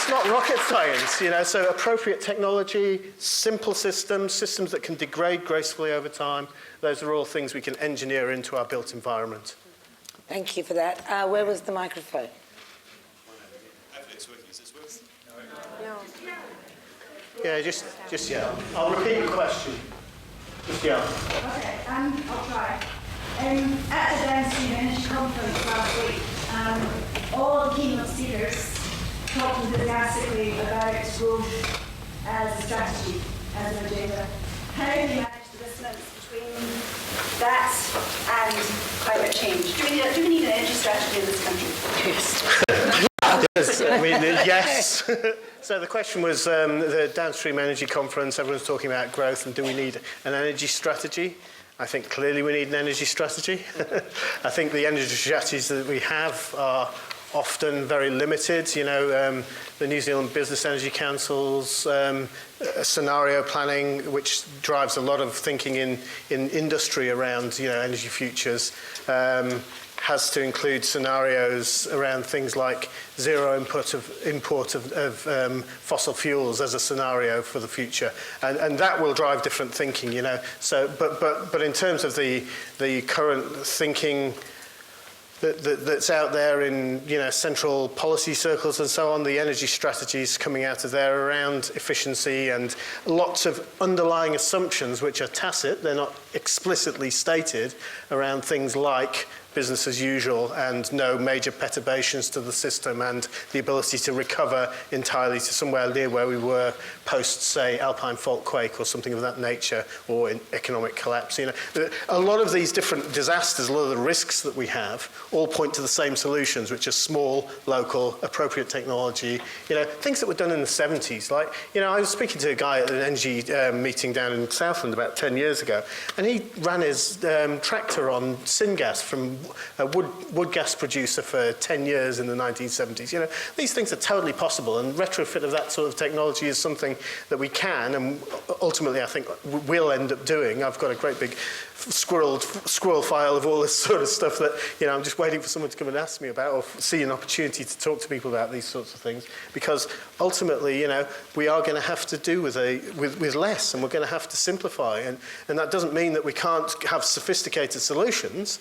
not rocket science, so appropriate technology, simple systems that can degrade gracefully over time. Those are all things we can engineer into our built environment. Thank you for that. Where was the microphone? Yeah, just yell. I'll repeat the question. Just yell. Okay, I'll try. At the Downstream Energy Conference last week, all the keynote speakers talked enthusiastically about growth as a strategy, as an agenda. How do you manage the dissonance between that and climate change? Do we need an energy strategy in this country? Yes. Yes. So the question was the Downstream Energy Conference, everyone's talking about growth and do we need an energy strategy? I think clearly we need an energy strategy. I think the energy strategies that we have are often very limited. The New Zealand Business Energy Council's scenario planning, which drives a lot of thinking in industry around energy futures, has to include scenarios around things like zero import of fossil fuels as a scenario for the future, and that will drive different thinking. So, but in terms of the current thinking that's out there in central policy circles and so on, the energy strategies coming out of there around efficiency and lots of underlying assumptions which are tacit, they're not explicitly stated, around things like business as usual and no major perturbations to the system and the ability to recover entirely to somewhere near where we were post, say, Alpine fault quake or something of that nature, or in economic collapse. A lot of these different disasters, a lot of the risks that we have, all point to the same solutions, which are small, local, appropriate technology. Things that were done in the 70s. Like, I was speaking to a guy at an energy meeting down in Southland about 10 years ago, and he ran his tractor on syngas from a wood gas producer for 10 years in the 1970s. These things are totally possible, and retrofit of that sort of technology is something that we can, and ultimately I think we'll end up doing. I've got a great big squirrel file of all this sort of stuff that I'm just waiting for someone to come and ask me about, or see an opportunity to talk to people about these sorts of things, because ultimately we are going to have to do with less, and we're going to have to simplify, and that doesn't mean that we can't have sophisticated solutions.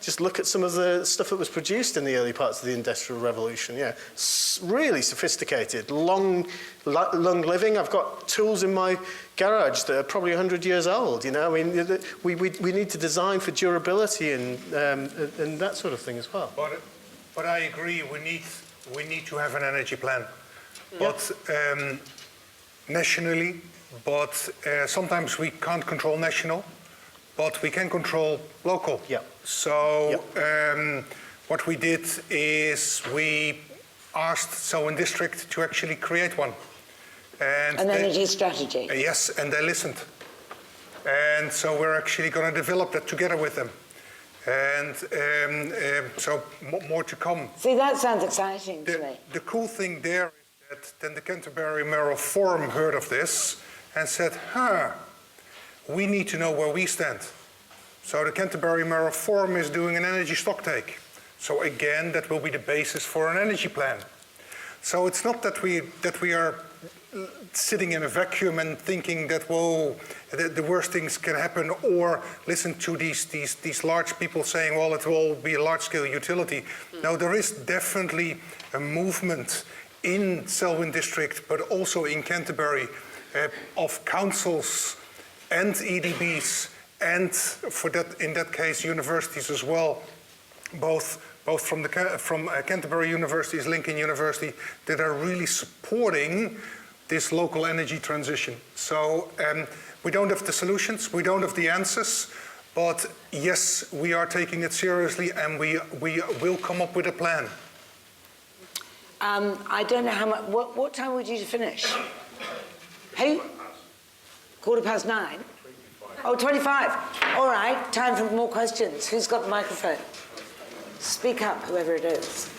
Just look at some of the stuff that was produced in the early parts of the Industrial Revolution. Really sophisticated, long living. I've got tools in my garage that are probably 100 years old. We need to design for durability and that sort of thing as well. But I agree. We need to have an energy plan, but nationally. But sometimes we can't control national, but we can control local. Yeah. So what we did is we asked Selwyn District to actually create one. And an energy strategy. Yes, and they listened. And so we're actually going to develop that together with them. And so more to come. See, that sounds exciting to me. The cool thing there is that then the Canterbury Mayoral Forum heard of this, and said, we need to know where we stand. So the Canterbury Mirror Forum is doing an energy stocktake. So again, that will be the basis for an energy plan. So it's not that we are sitting in a vacuum and thinking that, whoa, the worst things can happen, or listen to these large people saying, well, it will be a large-scale utility. No, there is definitely a movement in Selwyn District, but also in Canterbury, of councils and EDBs, and in that case, universities as well, both from Canterbury University's Lincoln University, that are really supporting this local energy transition. So we don't have the solutions, we don't have the answers, but yes, we are taking it seriously, and we will come up with a plan. I don't know how much. What time would you finish? Who? 9:15. Oh, 25. All right, time for more questions. Who's got the microphone? Speak up, whoever it is.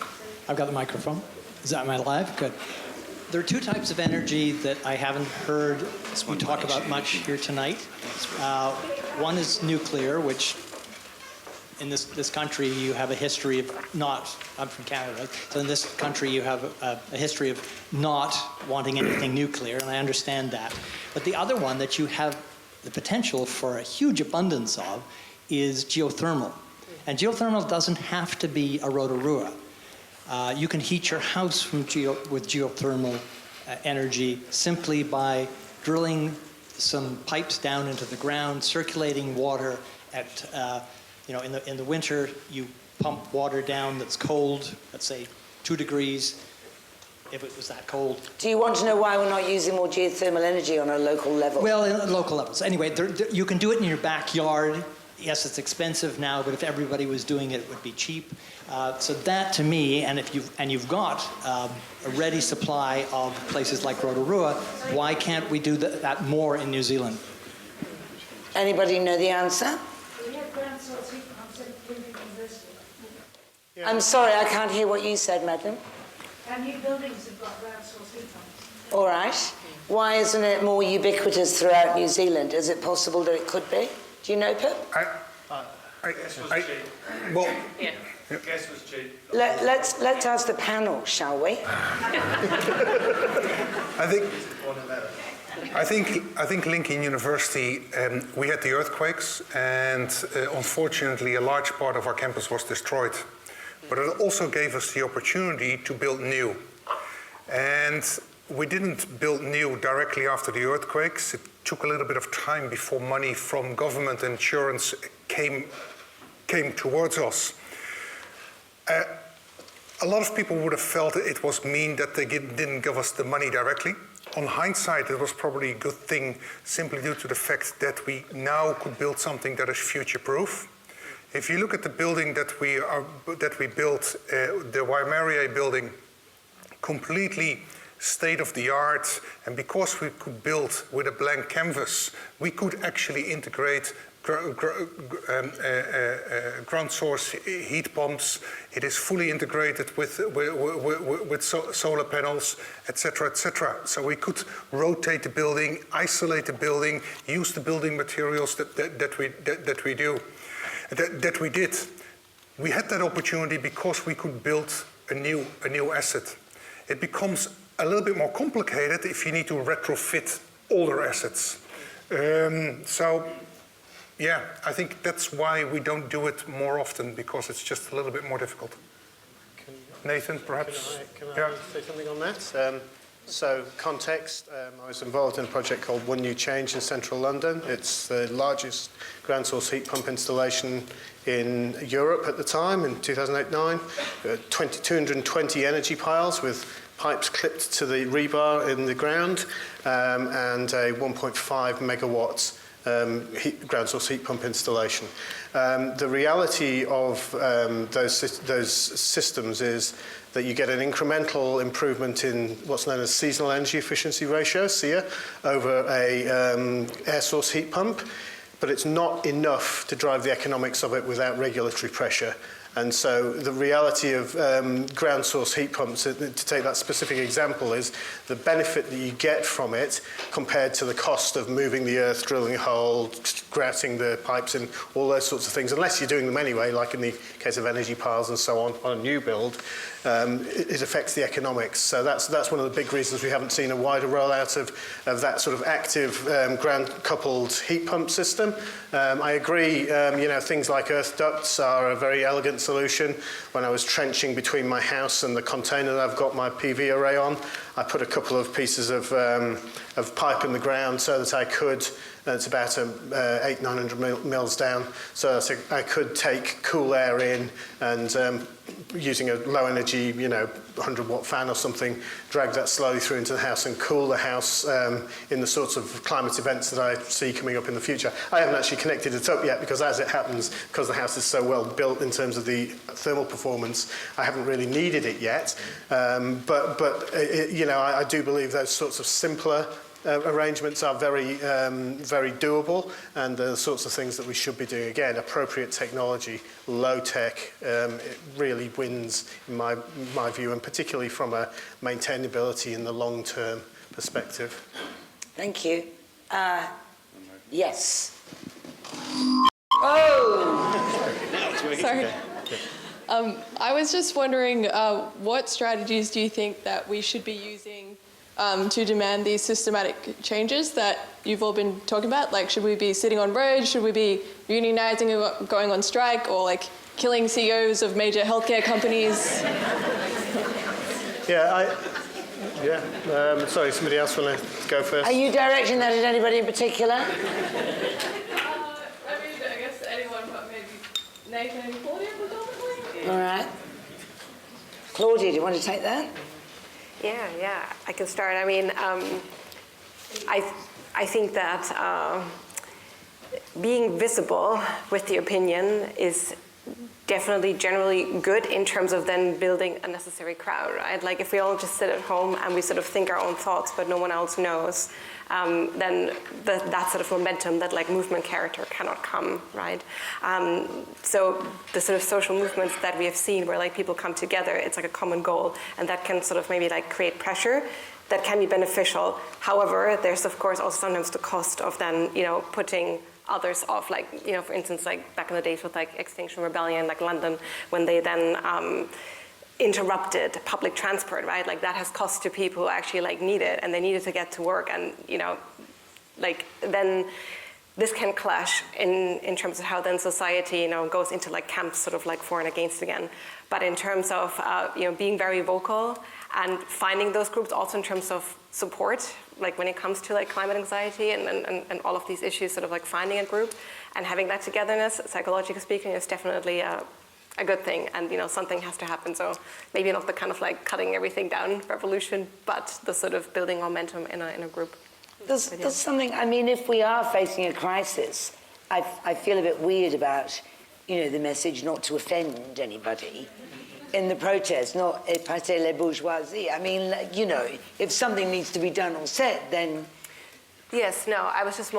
I've got the microphone. Am I live? Good. There are two types of energy that I haven't heard you talk about much here tonight. One is nuclear, which in this country you have a history of not, I'm from Canada, right? So in this country you have a history of not wanting anything nuclear, and I understand that. But the other one that you have the potential for a huge abundance of is geothermal. And geothermal doesn't have to be a Rotorua. You can heat your house with geothermal energy simply by drilling some pipes down into the ground, circulating water at, in the winter, you pump water down that's cold, let's say 2 degrees, if it was that cold. Do you want to know why we're not using more geothermal energy on a local level? Well, in local levels. Anyway, you can do it in your backyard. Yes, it's expensive now, but if everybody was doing it, it would be cheap. So that, to me, and if you've got a ready supply of places like Rotorua, why can't we do that more in New Zealand? Anybody know the answer? We have ground source heat pumps at Newland University. I'm sorry, I can't hear what you said, madam. And new buildings have got ground source heat pumps. All right. Why isn't it more ubiquitous throughout New Zealand? Is it possible that it could be? Do you know, Pip? Well, Yeah. Gas was cheap. Let's ask the panel, shall we? I think Lincoln University, we had the earthquakes, and unfortunately a large part of our campus was destroyed. But it also gave us the opportunity to build new. And we didn't build new directly after the earthquakes. It took a little bit of time before money from government and insurance came towards us. A lot of people would have felt it was mean that they didn't give us the money directly. On hindsight, it was probably a good thing, simply due to the fact that we now could build something that is future-proof. If you look at the building that we built, the Waimarie building, completely state-of-the-art, and because we could build with a blank canvas, we could actually integrate ground source heat pumps. It is fully integrated with solar panels, etc., etc. So we could rotate the building, isolate the building, use the building materials that we did. We had that opportunity because we could build a new asset. It becomes a little bit more complicated if you need to retrofit older assets. Yeah, I think that's why we don't do it more often, because it's just a little bit more difficult. Nathan, perhaps? Can I say something on that? So, context, I was involved in a project called One New Change in central London. It's the largest ground source heat pump installation in Europe at the time, in 2008-9. 220 energy piles with pipes clipped to the rebar in the ground, and a 1.5 megawatts ground source heat pump installation. The reality of those systems is that you get an incremental improvement in what's known as seasonal energy efficiency ratio, SEER, over a air source heat pump, but it's not enough to drive the economics of it without regulatory pressure. And so the reality of ground source heat pumps, to take that specific example, is the benefit that you get from it compared to the cost of moving the earth, drilling a hole, grouting the pipes in, all those sorts of things, unless you're doing them anyway, like in the case of energy piles and so on a new build, it affects the economics. So that's one of the big reasons we haven't seen a wider rollout of that sort of active ground-coupled heat pump system. I agree, things like earth ducts are a very elegant solution. When I was trenching between my house and the container that I've got my PV array on, I put a couple of pieces of pipe in the ground so that I could, it's about 800-900 mils down, so that I could take cool air in and using a low energy, 100-watt fan or something, drag that slowly through into the house and cool the house in the sorts of climate events that I see coming up in the future. I haven't actually connected it up yet because, as it happens, because the house is so well built in terms of the thermal performance, I haven't really needed it yet. I do believe those sorts of simpler arrangements are very, very doable, and the sorts of things that we should be doing. Again, appropriate technology, low tech, it really wins in my view, and particularly from a maintainability in the long-term perspective. Thank you. Yes. Oh! Sorry. I was just wondering, what strategies do you think that we should be using to demand these systematic changes that you've all been talking about? Like, should we be sitting on roads? Should we be unionizing and going on strike, or like killing CEOs of major healthcare companies? Sorry, somebody else want to go first? Are you directing that at anybody in particular? I guess anyone but maybe Nathan and Claudia predominantly. All right. Claudia, do you want to take that? Yeah, I can start. I mean, I think that being visible with the opinion is definitely generally good in terms of then building a necessary crowd, right? Like if we all just sit at home and we sort of think our own thoughts, but no one else knows, then that sort of momentum, that like movement character cannot come, right? So the sort of social movements that we have seen where like people come together, it's like a common goal, and that can sort of maybe like create pressure that can be beneficial. However, there's of course also sometimes the cost of then, putting others off, like, for instance, like back in the days with like Extinction Rebellion, like London, when they then interrupted public transport, right? Like that has cost to people who actually like need it, and they needed to get to work, and like then this can clash in terms of how then society goes into like camps sort of like for and against again. But in terms of being very vocal and finding those groups, also in terms of support, like when it comes to like climate anxiety and all of these issues, sort of like finding a group and having that togetherness, psychologically speaking, is definitely a good thing, and something has to happen. So maybe not the kind of like cutting everything down revolution, but the sort of building momentum in a group. There's something, I mean, if we are facing a crisis, I feel a bit weird about, the message not to offend anybody in the protest, not épater les bourgeoisie. I mean, if something needs to be done or said, then... Yes, no, I was just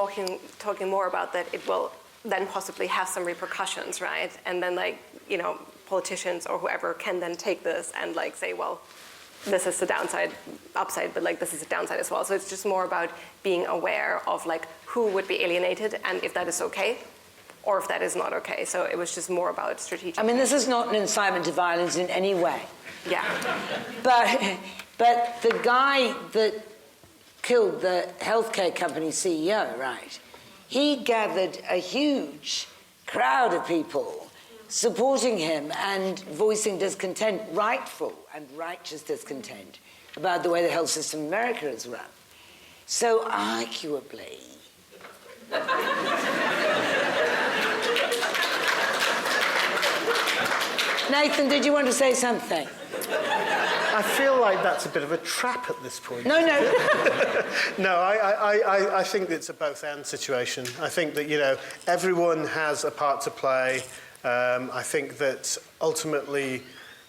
talking more about that it will then possibly have some repercussions, right? And then like, politicians or whoever can then take this and like say, well, this is the upside, but like this is a downside as well. So it's just more about being aware of like who would be alienated and if that is okay or if that is not okay. So it was just more about strategic. I mean, this is not an incitement to violence in any way. Yeah. But the guy that killed the healthcare company CEO, right, he gathered a huge crowd of people supporting him and voicing discontent, rightful and righteous discontent, about the way the health system in America is run. So arguably... Nathan, did you want to say something? I feel like that's a bit of a trap at this point. No. No, I think it's a both-and situation. I think that, everyone has a part to play. I think that ultimately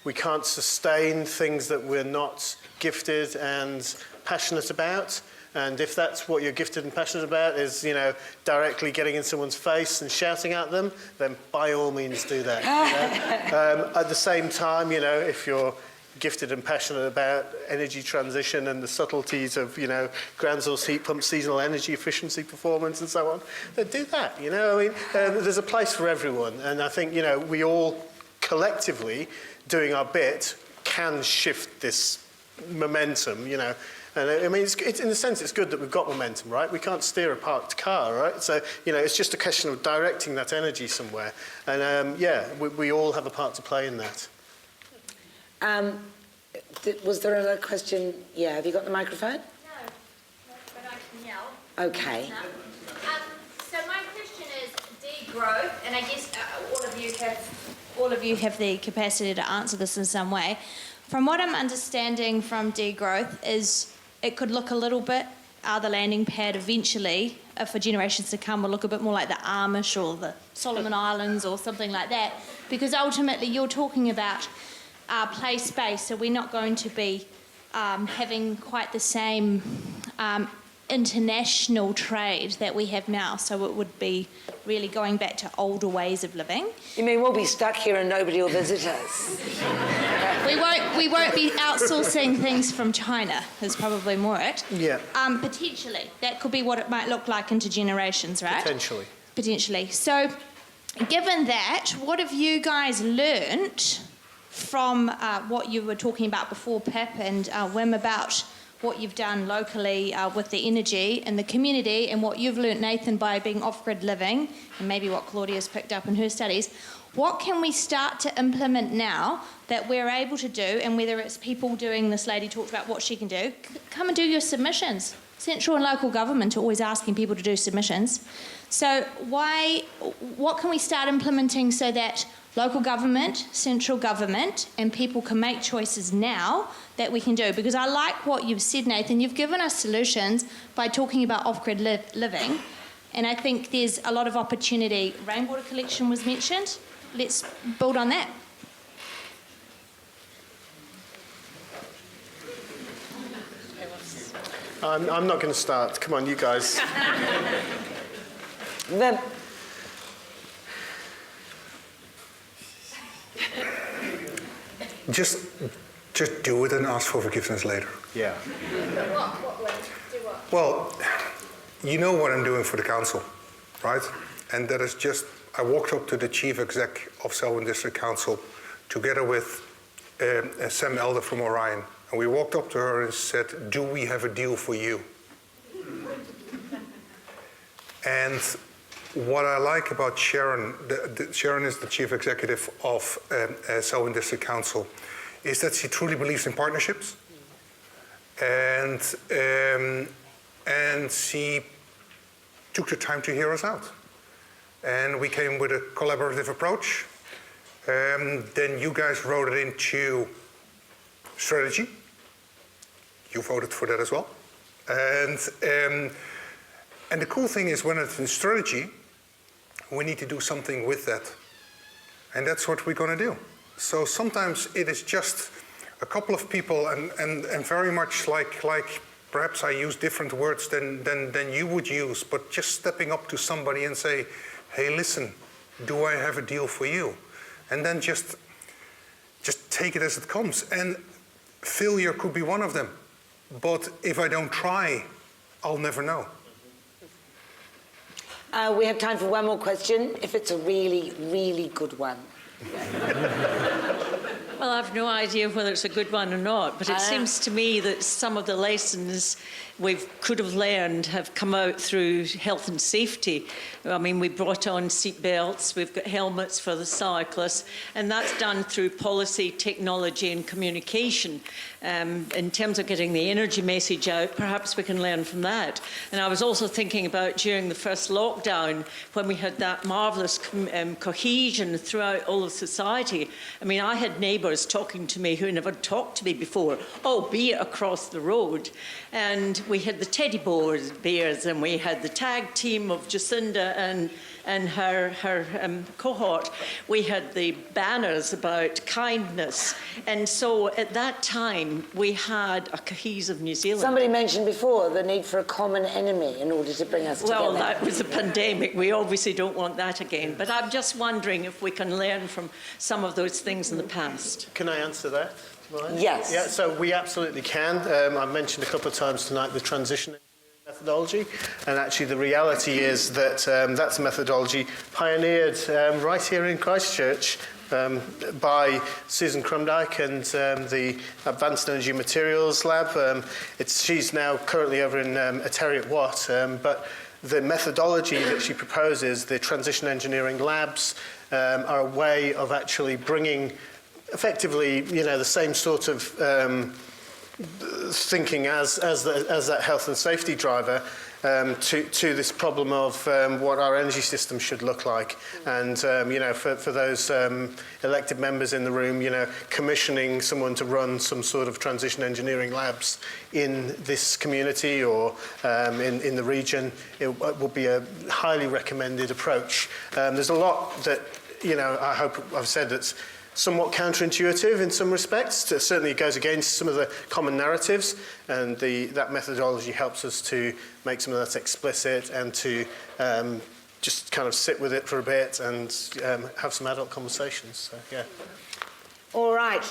we can't sustain things that we're not gifted and passionate about. And if that's what you're gifted and passionate about, is, you know, directly getting in someone's face and shouting at them, then by all means do that. You know? At the same time, you know, if you're gifted and passionate about energy transition and the subtleties of, you know, ground source heat pump, seasonal energy efficiency performance and so on, then do that, you know. I mean, there's a place for everyone. And I think, you know, we all collectively doing our bit can shift this momentum, you know. And I mean, it's in a sense, it's good that we've got momentum, right? We can't steer a parked car, right? So, you know, it's just a question of directing that energy somewhere. And yeah, we all have a part to play in that. Was there another question? Yeah, have you got the microphone? No, but I can yell. Okay. No. So my question is degrowth, and I guess all of you have the capacity to answer this in some way. From what I'm understanding from degrowth is it could look a little bit, the landing pad eventually, for generations to come, will look a bit more like the Amish or the Solomon Islands or something like that, because ultimately you're talking about play space, so we're not going to be having quite the same international trade that we have now, so it would be really going back to older ways of living. You mean we'll be stuck here and nobody will visit us? We won't be outsourcing things from China, is probably more it. Yeah. Potentially. That could be what it might look like into generations, right? Potentially. Potentially. So, given that, what have you guys learnt from what you were talking about before, Pip and Wim, about what you've done locally with the energy and the community, and what you've learnt, Nathan, by being off-grid living, and maybe what Claudia's picked up in her studies? What can we start to implement now that we're able to do, and whether it's people doing, this lady talked about what she can do, come and do your submissions. Central and local government are always asking people to do submissions. So what can we start implementing so that local government, central government, and people can make choices now that we can do? Because I like what you've said, Nathan. You've given us solutions by talking about off-grid living, and I think there's a lot of opportunity. Rainwater collection was mentioned. Let's build on that. I'm not going to start. Come on, you guys. Just do it and ask for forgiveness later. Yeah. What way? Do what? Well, you know what I'm doing for the council, right? And that is just, I walked up to the chief exec of Selwyn District Council together with Sam Elder from Orion. And we walked up to her and said, do we have a deal for you? And what I like about Sharon, Sharon is the chief executive of Selwyn District Council, is that she truly believes in partnerships. And she took the time to hear us out. And we came with a collaborative approach. Then you guys wrote it into strategy. You voted for that as well. And the cool thing is, when it's in strategy, we need to do something with that. And that's what we're going to do. So sometimes it is just a couple of people, and very much like perhaps I use different words than you would use, but just stepping up to somebody and say, hey, listen, do I have a deal for you? And then just take it as it comes. And failure could be one of them. But if I don't try, I'll never know. We have time for one more question, if it's a really, really good one. Well, I've no idea whether it's a good one or not, but it seems to me that some of the lessons we could have learned have come out through health and safety. I mean, we brought on seat belts, we've got helmets for the cyclists, and that's done through policy, technology and communication. In terms of getting the energy message out, perhaps we can learn from that. And I was also thinking about during the first lockdown, when we had that marvellous cohesion throughout all of society. I mean, I had neighbours talking to me who never talked to me before, albeit across the road. And we had the teddy bears, and we had the tag team of Jacinda and and her cohort, we had the banners about kindness. And so at that time, we had a cohesive New Zealand. Somebody mentioned before the need for a common enemy in order to bring us together. Well, that was a pandemic. We obviously don't want that again. But I'm just wondering if we can learn from some of those things in the past. Can I answer that? Yes. Yeah, so we absolutely can. I mentioned a couple of times tonight the transition methodology, and actually the reality is that that's a methodology pioneered right here in Christchurch by Susan Crumdyke and the Advanced Energy Materials Lab. She's now currently over in Ateri at Watt, but the methodology that she proposes, the transition engineering labs, are a way of actually bringing effectively, the same sort of thinking as that health and safety driver to this problem of what our energy system should look like. And, for those elected members in the room, commissioning someone to run some sort of transition engineering labs in this community or in the region, it will be a highly recommended approach. There's a lot that, I hope I've said that's somewhat counterintuitive in some respects. It certainly goes against some of the common narratives, and that methodology helps us to make some of that explicit and to just kind of sit with it for a bit and have some adult conversations. So, yeah. All right.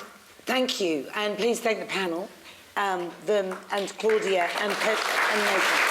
Thank you. And please thank the panel, them and Claudia and Nathan.